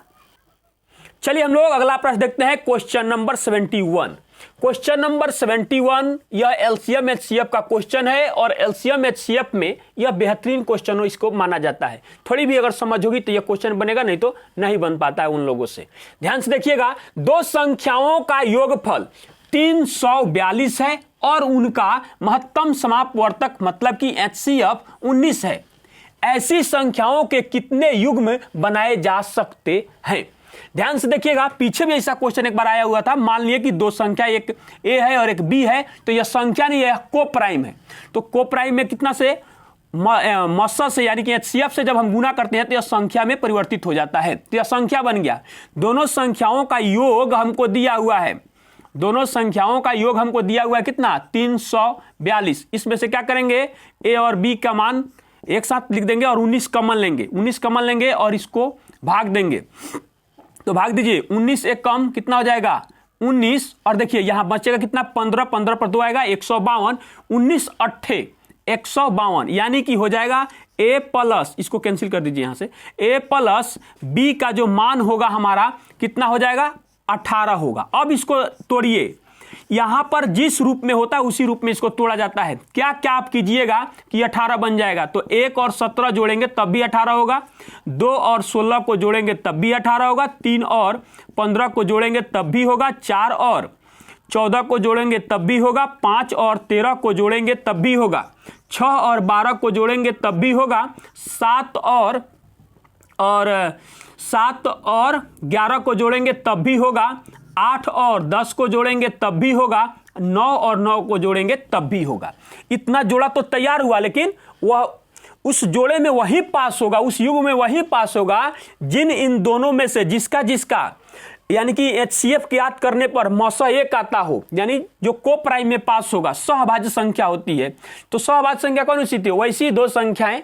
चलिए हम लोग अगला प्रश्न देखते हैं, क्वेश्चन नंबर 71। क्वेश्चन नंबर 71 यह एलसीएम एचसीएफ का क्वेश्चन है और एलसीएम एचसीएफ में यह बेहतरीन क्वेश्चन हो इसको माना जाता है। थोड़ी भी अगर समझ होगी तो यह क्वेश्चन बनेगा, नहीं तो नहीं बन पाता है उन लोगों से। ध्यान से देखिएगा, दो संख्याओं का योगफल 342 है और उनका महत्तम समापवर्तक मतलब कि एचसीएफ 19 है। ऐसी संख्याओं के कितने युग्म बनाए जा सकते हैं? ध्यान से देखिएगा, पीछे भी ऐसा क्वेश्चन एक बार आया हुआ था। मान लिए कि दो संख्या, एक ए है और एक बी है, तो यह संख्या नहीं है, को प्राइम है। तो को प्राइम में कितना से मस्सा से यानी कि एचसीएफ से जब हम गुना करते हैं तो यह संख्या में परिवर्तित हो जाता है, तो यह संख्या बन गया। दोनों संख्याओं का योग हमको दिया हुआ है, दोनों संख्याओं का योग हमको दिया हुआ है कितना 342। इसमें से क्या करेंगे, ए और बी का मान एक साथ लिख देंगे और 19 कॉमन लेंगे, 19 कॉमन लेंगे और इसको भाग देंगे। तो भाग दीजिए, 19 एक कम कितना हो जाएगा 19 और देखिए यहां बचेगा कितना 15, 15 पर 2 आएगा 152, 19 अट्ठे 152 यानी कि हो जाएगा ए प्लस, इसको कैंसिल कर दीजिए यहां से, ए प्लस बी का जो मान होगा हमारा कितना हो जाएगा 18 होगा। अब इसको तोड़िए, यहां पर जिस रूप में होता है उसी रूप में इसको तोड़ा जाता है। क्या क्या आप कीजिएगा कि 18 बन जाएगा, तो 1 और 17 जोड़ेंगे तब भी 18 होगा, 2 और 16 को जोड़ेंगे तब भी 18 होगा, 3 और 15 को जोड़ेंगे तब भी होगा, 4 और 14 को जोड़ेंगे तब भी होगा, 5 और 13 को जोड़ेंगे तब भी होगा, 6 और 12 को जोड़ेंगे तब भी होगा, 7 और 11 को जोड़ेंगे तब भी होगा, 8 और 10 को जोड़ेंगे तब भी होगा, 9 और 9 को जोड़ेंगे तब भी होगा। इतना जोड़ा तो तैयार हुआ, लेकिन वह उस जोड़े में वही पास होगा, उस युग में वही पास होगा जिन इन दोनों में से जिसका जिसका यानी कि एचसीएफ की याद करने पर मौसा एक आता हो, यानी जो को प्राइम में पास होगा, सहभाज्य संख्या होती है। तो सहभाज्य संख्या कौन सी थी, वैसी दो संख्याएं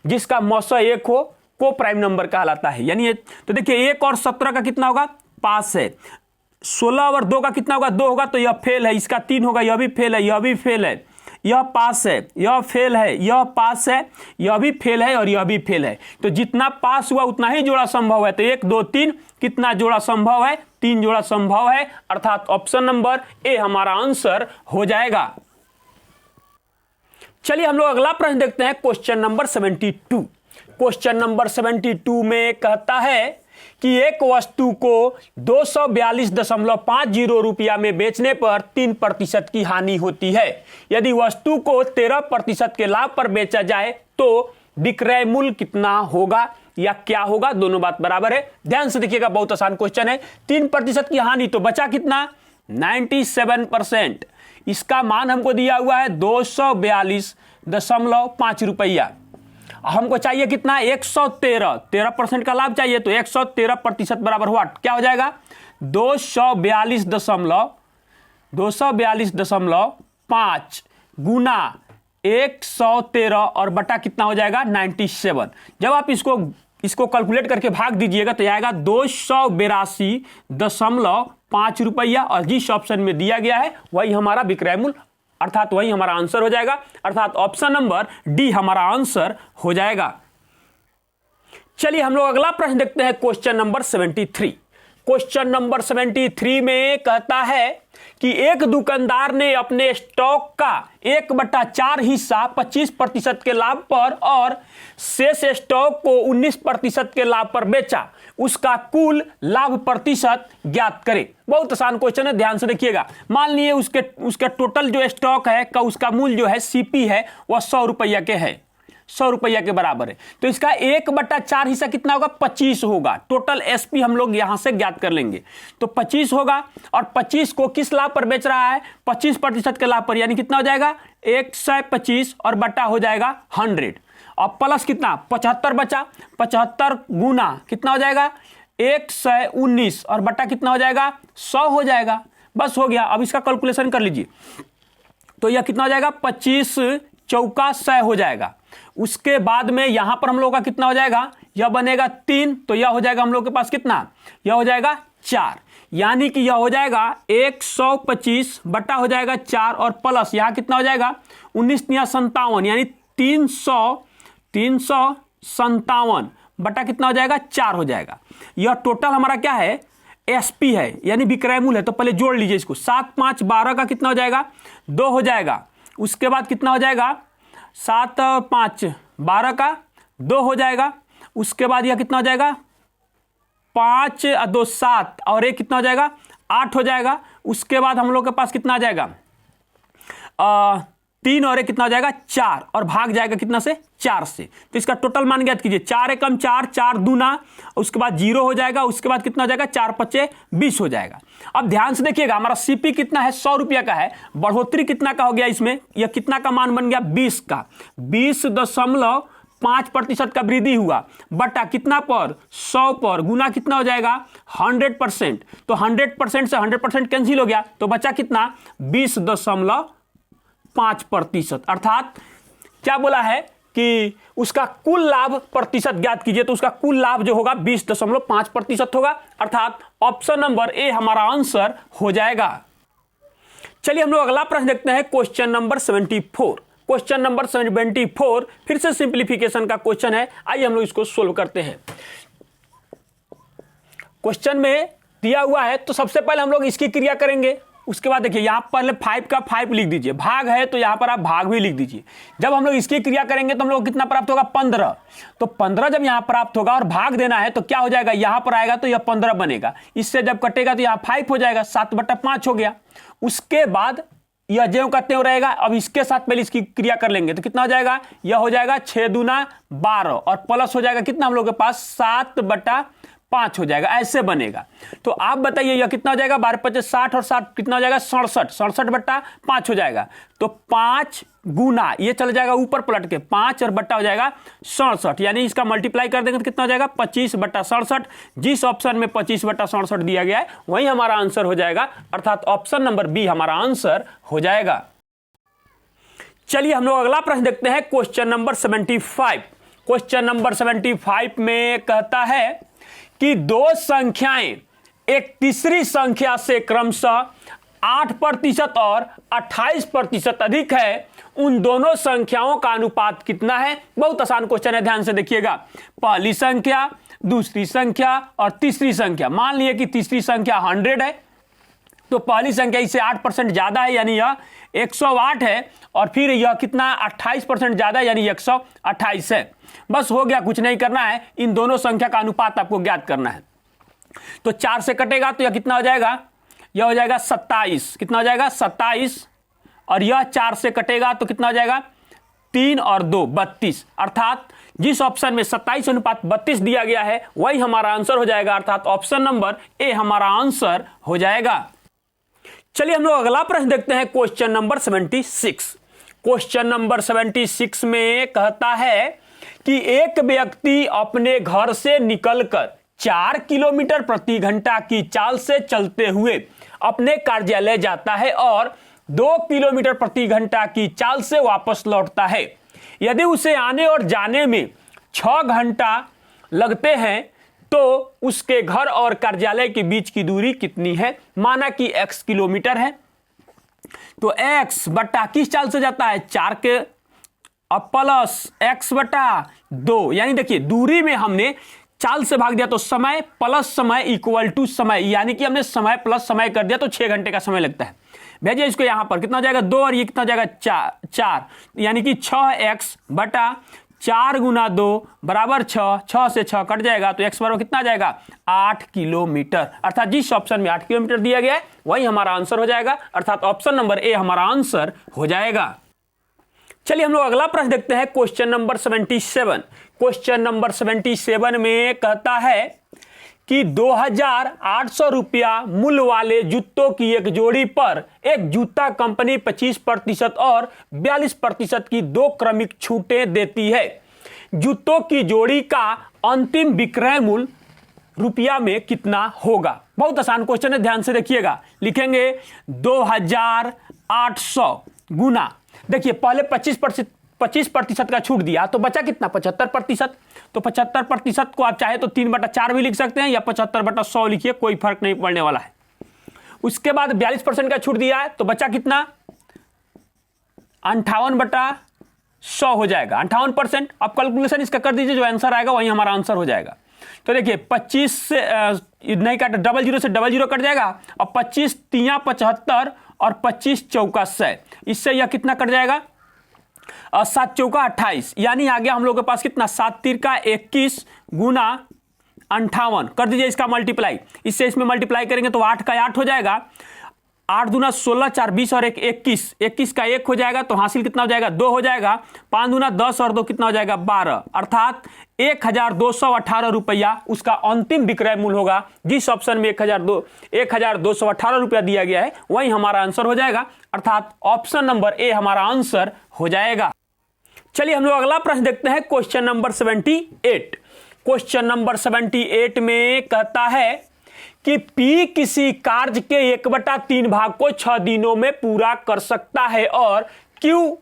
जिसका मौसा एक हो, को प्राइम नंबर कहलाता है। यानी तो देखिए 1 और 17 का कितना होगा पास है, 16 और 2 का कितना होगा 2 होगा, तो यह फेल है, इसका 3 होगा, यह भी फेल है, यह भी फेल है, यह पास है, यह फेल है, यह पास है, यह भी फेल है और यह भी फेल है। तो जितना पास हुआ उतना ही जोड़ा संभव है। तो 1 2 3 कितना जोड़ा संभव है, 3 जोड़ा संभव है, अर्थात ऑप्शन नंबर ए हमारा आंसर हो जाएगा। चलिए हम लोग अगला प्रश्न देखते हैं, क्वेश्चन नंबर 72। क्वेश्चन नंबर 72 में कहता है कि एक वस्तु को 242.50 रुपया में बेचने पर 3% की हानि होती है। यदि वस्तु को 13% के लाभ पर बेचा जाए तो विक्रय मूल्य कितना होगा या क्या होगा, दोनों बात बराबर है। ध्यान से देखिएगा, बहुत आसान क्वेश्चन है। 3% की हानि तो बचा कितना 97%। इसका मान हमको दिया हुआ है 242.5 रुपया। हमको चाहिए कितना 113% का लाभ चाहिए, तो 113% बराबर हुआ क्या हो जाएगा 242.5 गुना 113 और बटा कितना हो जाएगा 97। जब आप इसको कैलकुलेट करके भाग दीजिएगा तो आएगा 282.5 रुपया और जिस ऑप्शन में दिया गया है वही हमारा विक्रय मूल्य अर्थात वही हमारा आंसर हो जाएगा, अर्थात ऑप्शन नंबर डी हमारा आंसर हो जाएगा। चलिए हम लोग अगला प्रश्न देखते हैं, क्वेश्चन नंबर 73। क्वेश्चन नंबर 73 में कहता है कि एक दुकानदार ने अपने स्टॉक का 1/4 हिस्सा 25% के लाभ पर और शेष स्टॉक को 19% के लाभ पर बेचा, उसका कुल लाभ प्रतिशत ज्ञात करे। बहुत आसान क्वेश्चन है, ध्यान से देखिएगा। मान लिए उसके टोटल जो स्टॉक है का उसका मूल्य जो है सीपी है वह 100 रुपया के है, 100 रुपया के बराबर है। तो इसका 1/4 हिस्सा कितना होगा? 25 होगा। टोटल एसपी हम लोग यहां से ज्ञात कर लेंगे। तो 25 होगा और 25 को किस लाभ पर बेच रहा है? 25% के लाभ पर, यानी कितना हो जाएगा? 125 और बटा हो जाएगा 100 और प्लस कितना? 75 बचा। 75 गुना कितना हो जाएगा? 119 और बटा कितना हो जाएगा? 100 हो जाएगा। बस हो गया। अब इसका कैलकुलेशन कर लीजिए। तो यह कितना हो जाएगा? 25 चौका 100 हो जाएगा। उसके बाद में यहां पर हम लोग का कितना हो जाएगा? यह बनेगा 3, तो यह हो जाएगा हम लोग के पास कितना? यह हो जाएगा 4, यानी कि यह हो जाएगा 125 बटा हो जाएगा 4 और प्लस यहां कितना हो जाएगा? 19×57 यानी 357 बटा कितना हो जाएगा? 4 हो जाएगा। यह टोटल हमारा क्या है? एसपी है, यानी विक्रय मूल्य है। तो पहले जोड़ लीजिए इसको। 7 5 12 का कितना हो जाएगा? 2 हो जाएगा। उसके बाद कितना हो जाएगा? 7 5 12 का 2 हो जाएगा। उसके बाद यह कितना हो जाएगा? 5 2 7 और 1 कितना हो जाएगा? 8 हो जाएगा। उसके बाद हम लोग के पास कितना आ जाएगा? 3 और 1 कितना हो जाएगा? 4 और भाग जाएगा कितना से? 4 से। तो इसका टोटल मान ज्ञात कीजिए। 4 एकम 4, 4 दूना, उसके बाद 0 हो जाएगा। उसके बाद कितना हो जाएगा? 4 5 20 हो जाएगा। अब ध्यान से देखिएगा, हमारा सीपी कितना है? 100 रुपया का है। बढ़ोतरी कितना का हो गया इसमें? यह कितना का मान बन गया? 20 का। 20.5% का वृद्धि हुआ बटा कितना पर? 100 पर, गुना कितना हो जाएगा? 100%। तो 100% से 100% कैंसिल हो गया, तो बचा कितना? 20.5%। अर्थात क्या बोला है कि उसका कुल लाभ प्रतिशत ज्ञात कीजिए। तो उसका कुल लाभ जो होगा 20.5% होगा। अर्थात ऑप्शन नंबर ए हमारा आंसर हो जाएगा। चलिए हम लोग अगला प्रश्न देखते हैं, क्वेश्चन नंबर 74। क्वेश्चन नंबर 74 फिर से सिंप्लीफिकेशन का क्वेश्चन है। आइए हम लोग इसको सोल्व करते हैं। क्वेश्चन में दिया हुआ है, तो सबसे पहले हम लोग इसकी क्रिया करेंगे। उसके बाद देखिए यहां पहले 5 का 5 लिख दीजिए। भाग है तो यहां पर आप भाग भी लिख दीजिए। जब हम लोग इसकी क्रिया करेंगे तो हम लोग कितना प्राप्त होगा? 15। तो 15 जब यहां प्राप्त होगा और भाग देना है तो क्या हो जाएगा? यहां पर आएगा तो यह 15 बनेगा। इससे जब कटेगा तो यहां 5 हो जाएगा, 7/5 हो गया। उसके बाद यह ज्यों का त्यों रहेगा। अब इसके साथ पहले इसकी क्रिया कर लेंगे तो कितना हो जाएगा? यह हो जाएगा 6 दूना 12 और प्लस हो जाएगा कितना हम लोग के पास? 7/5 हो जाएगा। ऐसे बनेगा। तो आप बताइए यह कितना हो जाएगा? 12 5 60 और 7 कितना हो जाएगा? 67। 67/5 हो जाएगा। तो 5 गुना ये चल जाएगा ऊपर पलट के 5 और बट्टा हो जाएगा 67, यानी इसका मल्टीप्लाई कर देंगे तो कितना हो जाएगा? 25/67। जिस ऑप्शन में 25/67 दिया गया है वही हमारा आंसर हो जाएगा। अर्थात ऑप्शन नंबर बी हमारा आंसर हो जाएगा। चलिए हम लोग अगला प्रश्न देखते हैं, क्वेश्चन नंबर 75। क्वेश्चन नंबर 75 में कहता है कि दो संख्याएं एक तीसरी संख्या से क्रमशः 8% और 28% अधिक है, उन दोनों संख्याओं का अनुपात कितना है? बहुत आसान क्वेश्चन है, ध्यान से देखिएगा। पहली संख्या, दूसरी संख्या और तीसरी संख्या। मान लिए कि तीसरी संख्या 100 है, तो पहली संख्या इससे 8% ज्यादा है, यानी यह 108 है, और फिर यह कितना? 28% ज्यादा है, यानी 128 है। बस हो गया, कुछ नहीं करना है। इन दोनों संख्या का अनुपात आपको ज्ञात करना है। तो 4 से कटेगा तो यह कितना हो जाएगा? यह हो जाएगा 27। कितना हो जाएगा? 27। और यह 4 से कटेगा तो कितना हो जाएगा? 3 और 2 32। अर्थात जिस ऑप्शन में 27:32 दिया गया है वही हमारा आंसर हो जाएगा। अर्थात ऑप्शन नंबर ए हमारा आंसर हो जाएगा। चलिए हम लोग अगला प्रश्न देखते हैं, क्वेश्चन नंबर 76। क्वेश्चन नंबर 76 में कहता है कि एक व्यक्ति अपने घर से निकलकर 4 किलोमीटर प्रति घंटा की चाल से चलते हुए अपने कार्यालय जाता है और 2 किलोमीटर प्रति घंटा की चाल से वापस लौटता है। यदि उसे आने और जाने में 6 घंटा लगते हैं तो उसके घर और कार्यालय के बीच की दूरी कितनी है? माना कि x किलोमीटर है, तो x बटा किस चाल से जाता है? 4 के प्लस x/2, यानी देखिए दूरी में हमने चाल से भाग दिया तो समय प्लस समय इक्वल टू समय, यानी कि हमने समय प्लस समय कर दिया तो 6 घंटे का समय लगता है। भेजिए इसको यहां पर, कितना हो जाएगा 2 और ये कितना हो जाएगा 4, यानी कि 6x बटा 4 गुना 2 बराबर 6, 6 से 6 कट जाएगा तो x बराबर कितना आ जाएगा 8 किलोमीटर। अर्थात जिस ऑप्शन में 8 किलोमीटर दिया गया है वही हमारा आंसर हो जाएगा, अर्थात ऑप्शन नंबर ए हमारा आंसर हो जाएगा। चलिए हम लोग अगला प्रश्न देखते हैं, क्वेश्चन नंबर 77। क्वेश्चन नंबर 77 में कहता है कि 2800 रुपया मूल्य वाले जूतों की एक जोड़ी पर एक जूता कंपनी 25% और 42% की 2 क्रमिक छूटें देती है। जूतों की जोड़ी का अंतिम विक्रय मूल्य रुपया में कितना होगा। बहुत आसान क्वेश्चन है, ध्यान से देखिएगा। लिखेंगे 2800 गुना, देखिए पहले 25% का छूट दिया तो बचा कितना 75%। तो 75% को आप चाहे तो 3/4 भी लिख सकते हैं या 75/100 लिखिए, कोई फर्क नहीं पड़ने वाला है। उसके बाद 42% का छूट दिया है तो बचा कितना 58/100 हो जाएगा, 58%। आप कैलकुलेशन इसका कर दीजिए, जो आंसर आएगा वही हमारा आंसर हो जाएगा। तो देखिए 25 से नहीं काट, 00 से 00 कट जाएगा और 25 3 75 और 25 चौका 100, इससे यह कितना कट जाएगा 7 चौका 28, यानी आ गया हम लोग के पास कितना 7 3 का 21 गुना 58 कर दीजिए इसका मल्टीप्लाई, इससे इसमें मल्टीप्लाई करेंगे तो 8 का 8 हो जाएगा, 8 दूना 16 4 20 और 1 21, 21 का 1 हो जाएगा तो हासिल कितना हो जाएगा 2 हो जाएगा, 5 दूना 10 और 2 कितना हो जाएगा 12, अर्थात 1218 रुपया उसका अंतिम विक्रय मूल्य होगा। जिस ऑप्शन में 1218 रुपया दिया गया है वही हमारा आंसर हो जाएगा, अर्थात ऑप्शन नंबर ए हमारा आंसर हो जाएगा। चलिए हम लोग अगला प्रश्न देखते हैं, क्वेश्चन नंबर 78। क्वेश्चन नंबर 78 में कहता है कि P किसी कार्य के 1/3 भाग को 6 दिनों में पूरा कर सकता है और Q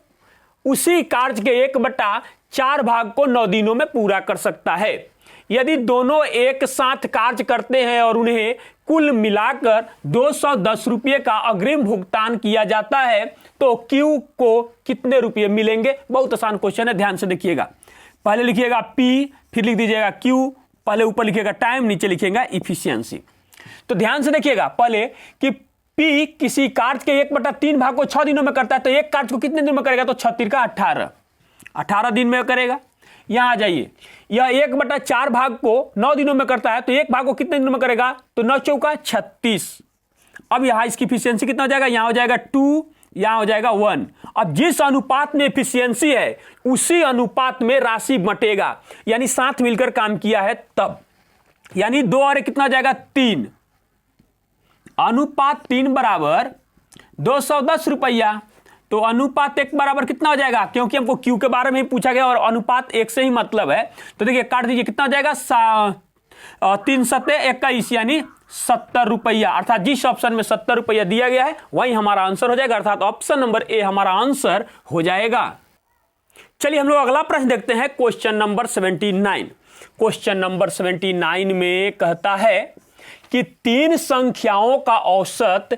उसी कार्य के 1/4 भाग को 9 दिनों में पूरा कर सकता है। यदि दोनों एक साथ कार्य करते हैं और उन्हें कुल मिलाकर 210 रुपये का अग्रिम भुगतान किया जाता है तो Q को कितने रुपये मिलेंगे। बहुत आसान क्वेश्चन है, ध्यान से देखिएगा। पहले लिखिएगा P, फिर लिख दीजिएगा Q, पहले ऊपर लिखिएगा टाइम, नीचे लिखिएगा इफिशियंसी। तो ध्यान से देखिएगा पहले कि P किसी कार्य के 1/3 भाग को 6 दिनों में करता है तो एक कार्य को कितने दिन में करेगा तो 6 3 का 18 दिन में करेगा। यहां आ जाइए, यह 1/4 भाग को 9 दिनों में करता है तो एक भाग को कितने दिनों में करेगा तो 9 चौका 36। अब यहां इसकी इफिशियंसी कितना हो जाएगा, यहां हो जाएगा 2, यहां हो जाएगा 1। अब जिस अनुपात में इफिशियंसी है उसी अनुपात में राशि बटेगा, यानी साथ मिलकर काम किया है तब, यानी 2 और कितना हो जाएगा 3, अनुपात 3 बराबर 210 रुपया। तो अनुपात 1 बराबर कितना हो जाएगा, क्योंकि हमको Q के बारे में ही पूछा गया और अनुपात 1 से ही मतलब है। तो देखिए काट दीजिए, कितना हो जाएगा 3 सत्ते 21, यानी 70 रुपया, अर्थात जिस ऑप्शन में 70 रुपया दिया गया है वही हमारा आंसर हो जाएगा, अर्थात ऑप्शन नंबर ए हमारा आंसर हो जाएगा। चलिए हम लोग अगला प्रश्न देखते हैं, क्वेश्चन नंबर 79। क्वेश्चन नंबर 79 में कहता है कि 3 संख्याओं का औसत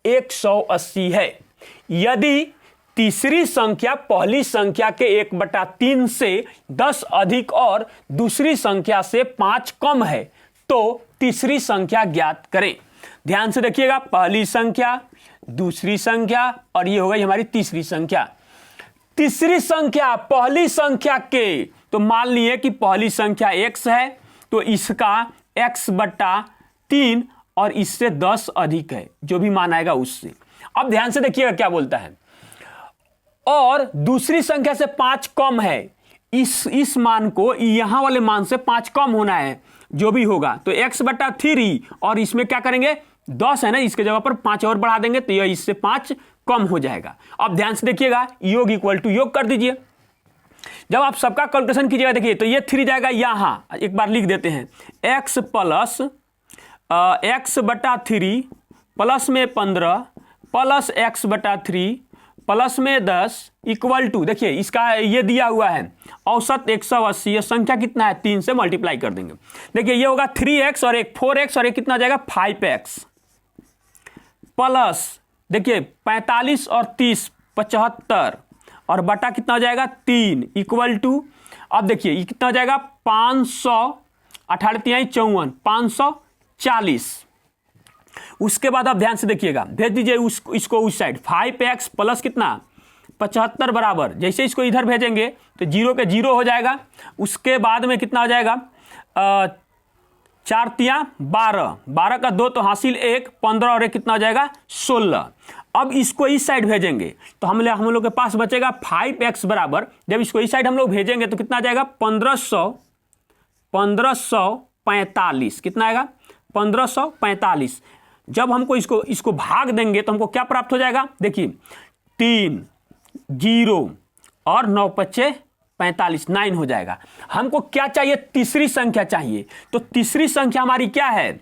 180 है। यदि तीसरी संख्या पहली संख्या के 1/3 से 10 अधिक और दूसरी संख्या से 5 कम है तो तीसरी संख्या ज्ञात करें। ध्यान से देखिएगा, पहली संख्या, दूसरी संख्या और ये हो गई हमारी तीसरी संख्या। तीसरी संख्या पहली संख्या के, तो मान लिए कि पहली संख्या x है तो इसका x/3 और इससे 10 अधिक है, जो भी मान आएगा उससे। अब ध्यान से देखिएगा क्या बोलता है, और दूसरी संख्या से 5 कम है, इस मान को यहां वाले मान से 5 कम होना है, जो भी होगा तो x/3 और इसमें क्या करेंगे 10 है ना, इसके जगह पर 5 और बढ़ा देंगे तो यह इससे 5 कम हो जाएगा। अब ध्यान से देखिएगा, योग इक्वल टू योग कर दीजिए। जब आप सबका कैलकुलेशन कीजिएगा देखिए तो ये 3 जाएगा यहां, एक बार लिख देते हैं, x प्लस x/3 प्लस में 15 प्लस x/3 प्लस में 10 इक्वल टू, देखिए इसका ये दिया हुआ है औसत 180, ये संख्या कितना है 3 से मल्टीप्लाई कर देंगे। देखिए ये होगा 3x और एक 4x और एक कितना जाएगा 5x प्लस देखिए 45 और 30 75 और बटा कितना हो जाएगा 3 इक्वल टू, अब देखिए ये कितना हो जाएगा 500 18 तिहाई 54, 540। उसके बाद आप ध्यान से देखिएगा, भेज दीजिए इसको उस साइड। 5x प्लस कितना 75 बराबर, जैसे इसको इधर भेजेंगे तो 0 के 0 हो जाएगा। उसके बाद में कितना हो जाएगा 4 तिया 12, 12 का 2 तो हासिल 1, 15 और 1 कितना हो जाएगा 16। अब इसको इस साइड भेजेंगे तो हम लोग के पास बचेगा 5x बराबर, जब इसको इस साइड हम लोग भेजेंगे तो कितना आ जाएगा 1545। कितना आएगा 1545। जब हमको इसको भाग देंगे तो हमको क्या प्राप्त हो जाएगा, देखिए 3 0 और 9 पच्चे 45, 9 हो जाएगा। हमको क्या चाहिए, तीसरी संख्या चाहिए। तो तीसरी संख्या हमारी क्या है,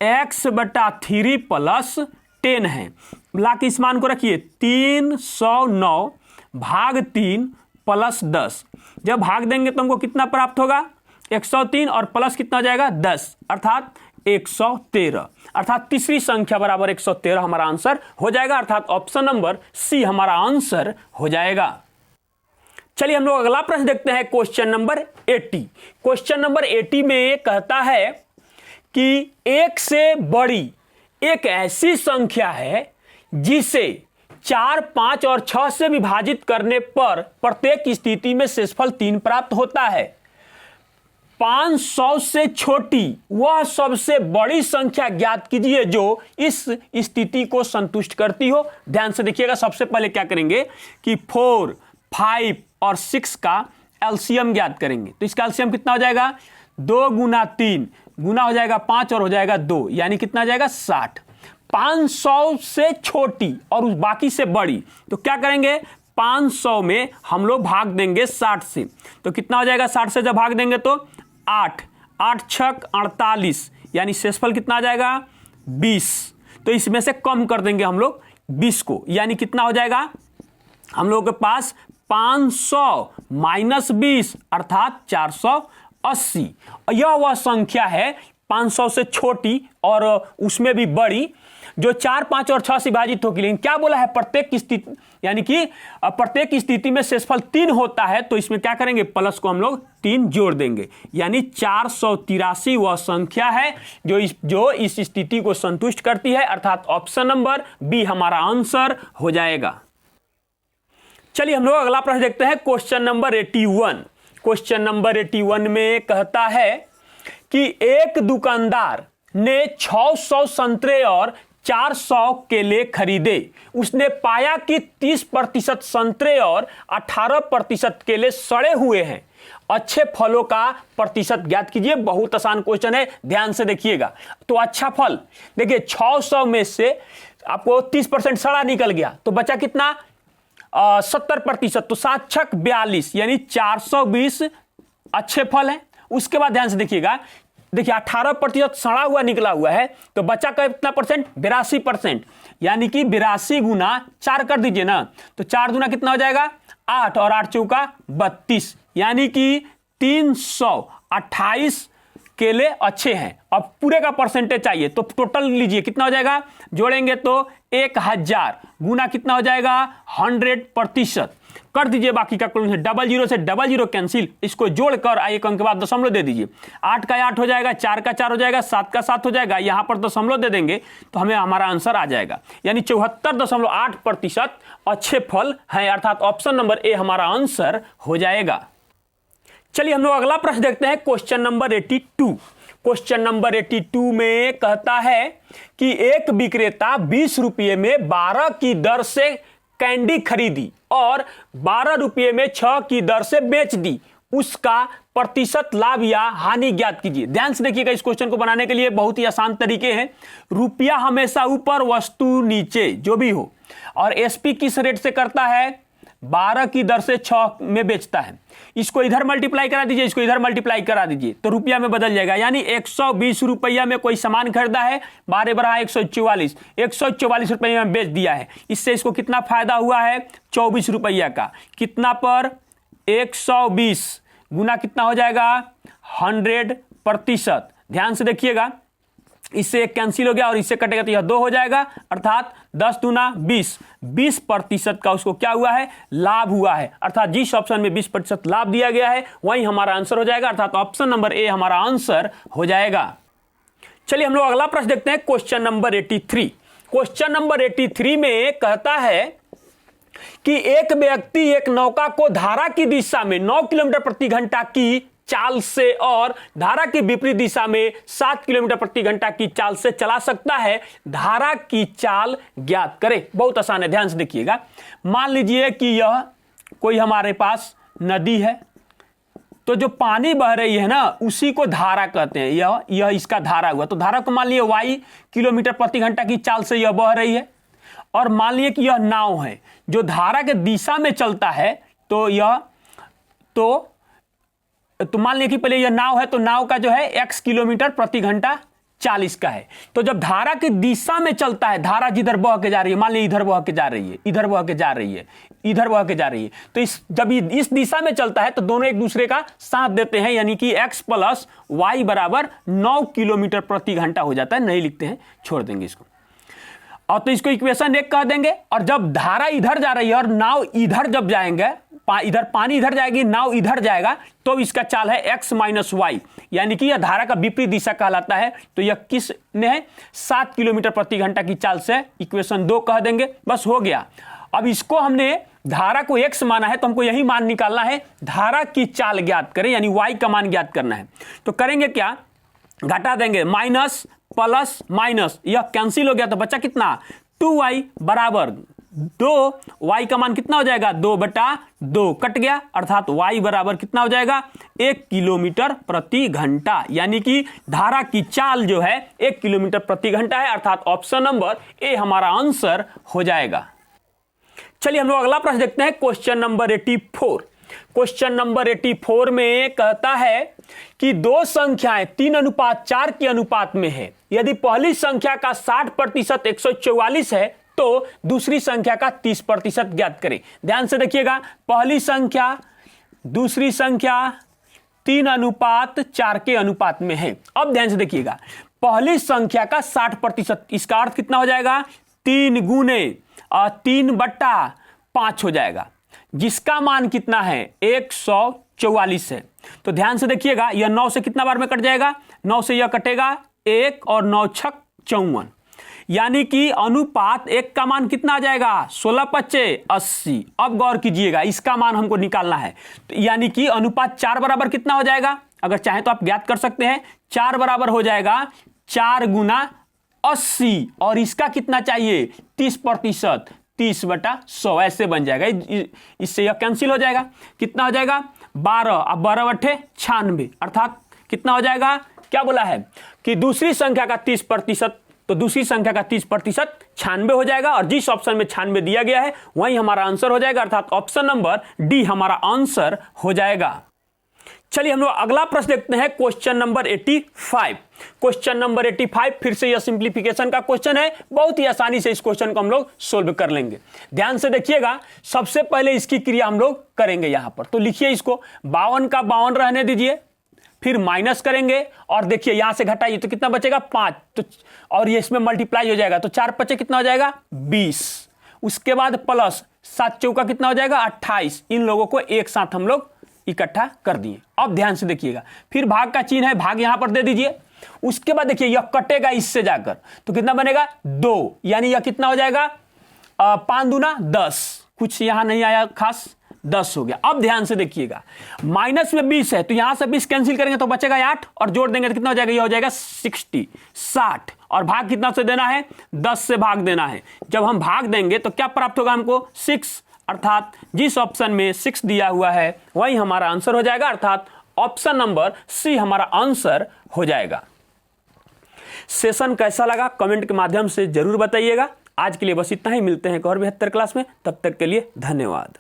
x/3 प्लस 10 है। ला के इस मान को रखिए 309 भाग 3 प्लस 10। जब भाग देंगे तो हमको कितना प्राप्त होगा 103 और प्लस कितना हो जाएगा 10 अर्थात 113। अर्थात तीसरी संख्या बराबर 113 हमारा आंसर हो जाएगा, अर्थात ऑप्शन नंबर सी हमारा आंसर हो जाएगा। चलिए हम लोग अगला प्रश्न देखते हैं, क्वेश्चन नंबर 80। क्वेश्चन नंबर 80 में कहता है कि एक से बड़ी एक ऐसी संख्या है जिसे 4, 5 और 6 से विभाजित करने पर प्रत्येक स्थिति में शेषफल 3 प्राप्त होता है। 500 से छोटी वह सबसे बड़ी संख्या ज्ञात कीजिए जो इस स्थिति को संतुष्ट करती हो। ध्यान से देखिएगा, सबसे पहले क्या करेंगे कि 4, 5 और 6 का एलसीएम ज्ञात करेंगे। तो इसका एलसीएम कितना हो जाएगा 2 गुना 3 गुना हो जाएगा 5 और हो जाएगा 2, यानी कितना आ जाएगा 60। 500 से छोटी और उस बाकी से बड़ी, तो क्या करेंगे 500 में हम लोग भाग देंगे 60 से। तो कितना हो जाएगा 60 से जब भाग देंगे तो 8, 8 छक 48, यानी शेषफल कितना आ जाएगा 20। तो इसमें से कम कर देंगे हम लोग 20 को, यानी कितना हो जाएगा हम लोग के पास 500 माइनस 20 अर्थात 480। यह वह संख्या है 500 से छोटी और उसमें भी बड़ी जो 4, 5 और 6 से विभाजित होगी। लेकिन क्या बोला है प्रत्येक स्थिति, यानी कि प्रत्येक स्थिति में शेषफल 3 होता है। तो इसमें क्या करेंगे प्लस को हम लोग 3 जोड़ देंगे, यानी 483 वह संख्या है जो इस स्थिति को संतुष्ट करती है, अर्थात ऑप्शन नंबर बी हमारा आंसर हो जाएगा। चलिए हम लोग अगला प्रश्न देखते हैं, क्वेश्चन नंबर 81। क्वेश्चन नंबर 81 में कहता है कि एक दुकानदार ने 600 संतरे और 400 केले खरीदे। उसने पाया कि 30% संतरे और 18% केले सड़े हुए हैं। अच्छे फलों का प्रतिशत ज्ञात कीजिए। बहुत आसान क्वेश्चन है, ध्यान से देखिएगा। तो अच्छा फल, देखिए 600 में से आपको 30% सड़ा निकल गया, तो बचा कितना 70%। तो 7 छक 42, यानी 420 अच्छे फल हैं। उसके बाद ध्यान से देखिएगा, देखिए 18% सड़ा हुआ निकला हुआ है, तो बचा कितना परसेंट 82%, यानी कि 82 गुना 4 कर दीजिए ना, तो 4 गुना कितना हो जाएगा 8 और 8 चौका 32, यानी कि 328 केले अच्छे हैं। अब पूरे का परसेंटेज चाहिए, तो टोटल लीजिए कितना हो जाएगा, जोड़ेंगे तो 1000 गुना कितना हो जाएगा 100%। कर दीजिए बाकी का कैलकुलेशन, 00 से 00 कैंसिल, इसको जोड़कर एक अंक के बाद दशमलव दे दीजिए। 8 का 8 हो जाएगा, 4 का 4 हो जाएगा, 7 का 7 हो जाएगा, यहां पर दशमलव दे देंगे तो हमें हमारा आंसर आ जाएगा, यानी 74.8% अच्छे फल हैं, अर्थात ऑप्शन नंबर ए हमारा आंसर हो जाएगा। चलिए हम लोग अगला प्रश्न देखते हैं, क्वेश्चन नंबर 82। क्वेश्चन नंबर 82 में कहता है कि एक विक्रेता 20 रुपये में 12 की दर से कैंडी खरीदी और 12 रुपये में 6 की दर से बेच दी। उसका प्रतिशत लाभ या हानि ज्ञात कीजिए। ध्यान से देखिएगा, इस क्वेश्चन को बनाने के लिए बहुत ही आसान तरीके हैं। रुपया हमेशा ऊपर, वस्तु नीचे, जो भी हो। और एसपी किस रेट से करता है 12 की दर से 6 में बेचता है। इसको इधर मल्टीप्लाई करा दीजिए, इसको इधर मल्टीप्लाई करा दीजिए, तो रुपया में बदल जाएगा, यानी 120 रुपया में कोई सामान खरीदा है, 12 बढ़ा 144 रुपये में बेच दिया है। इससे इसको कितना फायदा हुआ है 24 रुपया का। कितना पर 120 गुना कितना हो जाएगा 100%। ध्यान से देखिएगा, इससे एक कैंसिल हो गया और इससे कटेगा तो यह 2 हो जाएगा, अर्थात 10 दूना 20% का उसको क्या हुआ है, लाभ हुआ है। अर्थात जिस ऑप्शन में 20% लाभ दिया गया है वही हमारा आंसर हो जाएगा, अर्थात ऑप्शन नंबर ए हमारा आंसर हो जाएगा। चलिए हम लोग अगला प्रश्न देखते हैं, क्वेश्चन नंबर 83। क्वेश्चन नंबर 83 में कहता है कि एक व्यक्ति एक नौका को धारा की दिशा में 9 किलोमीटर प्रति घंटा की चाल से और धारा की विपरीत दिशा में 7 किलोमीटर प्रति घंटा की चाल से चला सकता है, धारा की चाल ज्ञात करें। बहुत आसान है, ध्यान से देखिएगा। मान लीजिए कि यह कोई हमारे पास नदी है, तो जो पानी बह रही है ना उसी को धारा कहते हैं। यह इसका धारा हुआ, तो धारा को मान लीजिए y किलोमीटर प्रति घंटा की चाल से यह बह रही है। और मान लीजिए कि यह नाव है जो धारा के दिशा में चलता है, तो यह तो मान लीजिए कि पहले यह नाव है, तो नाव का जो है x किलोमीटर प्रति घंटा 40 का है। तो जब धारा की दिशा में चलता है, धारा जिधर बह के जा रही है, मान लीजिए इधर बह के जा रही है, इधर बह के जा रही है, इधर बह के जा रही है, तो जब इस दिशा में चलता है तो दोनों एक दूसरे का साथ देते हैं, यानी कि x प्लस वाई बराबर 9 किलोमीटर प्रति घंटा हो जाता है। नहीं लिखते हैं, छोड़ देंगे इसको, और तो इसको इक्वेशन 1 कह देंगे। और जब धारा इधर जा रही है और नाव इधर जब जाएंगे, इधर पानी इधर जाएगी, नाव इधर जाएगा, तो इसका चाल है x माइनस वाई, यानी कि यह धारा का विपरीत दिशा कहलाता है। तो यह किस में है, 7 किलोमीटर प्रति घंटा की चाल से इक्वेशन 2 कह देंगे, बस हो गया। अब इसको हमने धारा को x माना है, तो हमको यही मान निकालना है, धारा की चाल ज्ञात करें, यानी y का मान ज्ञात करना है। तो करेंगे क्या, घटा देंगे, माइनस प्लस माइनस, यह कैंसिल हो गया, तो बचा कितना, 2y बराबर 2, y का मान कितना हो जाएगा, 2/2 कट गया, अर्थात y बराबर कितना हो जाएगा, 1 किलोमीटर प्रति घंटा, यानी कि धारा की चाल जो है 1 किलोमीटर प्रति घंटा है, अर्थात ऑप्शन नंबर ए हमारा आंसर हो जाएगा। चलिए हम लोग अगला प्रश्न देखते हैं, क्वेश्चन नंबर 84। क्वेश्चन नंबर 84 में कहता है कि दो संख्याएं 3:4 के अनुपात में है। यदि पहली संख्या का 60% 144 है तो दूसरी संख्या का 30% ज्ञात करें। ध्यान से देखिएगा, पहली संख्या दूसरी संख्या 3:4 के अनुपात में है। अब ध्यान से देखिएगा, पहली संख्या का 60%, इसका अर्थ कितना हो जाएगा, 3 गुने 3/5 हो जाएगा, जिसका मान कितना है, 144 है। तो ध्यान से देखिएगा, यह 9 से कितना बार में कट जाएगा, 9 से यह कटेगा 1 और 9 छक 54, यानी कि अनुपात 1 का मान कितना आ जाएगा, 16×5 80। अब गौर कीजिएगा, इसका मान हमको निकालना है, तो यानी कि अनुपात 4 बराबर कितना हो जाएगा, अगर चाहे तो आप ज्ञात कर सकते हैं, 4 बराबर हो जाएगा 4 गुना 80, और इसका कितना चाहिए, 30%, 30/100 ऐसे बन जाएगा। इससे यह कैंसिल हो जाएगा, कितना हो जाएगा, 12, अब 12/8 96, अर्थात कितना हो जाएगा, क्या बोला है कि दूसरी संख्या का 30%, तो दूसरी संख्या का 30% 96 हो जाएगा, और जिस ऑप्शन में 96 दिया गया है वही हमारा आंसर हो जाएगा, अर्थात ऑप्शन नंबर डी हमारा आंसर हो जाएगा। चलिए हम लोग अगला प्रश्न देखते हैं, क्वेश्चन नंबर 85। क्वेश्चन नंबर 85 फिर से यह सिंप्लीफिकेशन का क्वेश्चन है, बहुत ही आसानी से इस क्वेश्चन को हम लोग सोल्व कर लेंगे। ध्यान से देखिएगा, सबसे पहले इसकी क्रिया हम लोग करेंगे यहां पर, तो लिखिए इसको, 52 का 52 रहने दीजिए, फिर माइनस करेंगे, और देखिए यहां से घटाइए तो कितना बचेगा, 5, तो और ये इसमें मल्टीप्लाई हो जाएगा, तो 4 5 कितना हो जाएगा, 20। उसके बाद प्लस 7 चौका कितना हो जाएगा, 28। इन लोगों को एक साथ हम लोग इकट्ठा कर दिए। अब ध्यान से देखिएगा, फिर भाग का चिन्ह है, भाग यहां पर दे दीजिए। उसके बाद देखिए यह कटेगा इससे जाकर, तो कितना बनेगा, 2, यानी यह कितना हो जाएगा, 5 दूना 10, कुछ यहां नहीं आया खास, 10 हो गया। अब ध्यान से देखिएगा, माइनस में 20 है, तो यहां से 20 कैंसिल करेंगे तो बचेगा 8, और जोड़ देंगे तो कितना हो जाएगा, यह हो जाएगा 60, और भाग कितना से देना है, 10 से भाग देना है। जब हम भाग देंगे तो क्या प्राप्त होगा हमको, 6, अर्थात जिस ऑप्शन में 6 दिया हुआ है वही हमारा आंसर हो जाएगा, अर्थात ऑप्शन नंबर सी हमारा आंसर हो जाएगा। सेशन कैसा लगा कमेंट के माध्यम से जरूर बताइएगा। आज के लिए बस इतना ही, मिलते हैं एक और बेहतर क्लास में, तब तक के लिए धन्यवाद।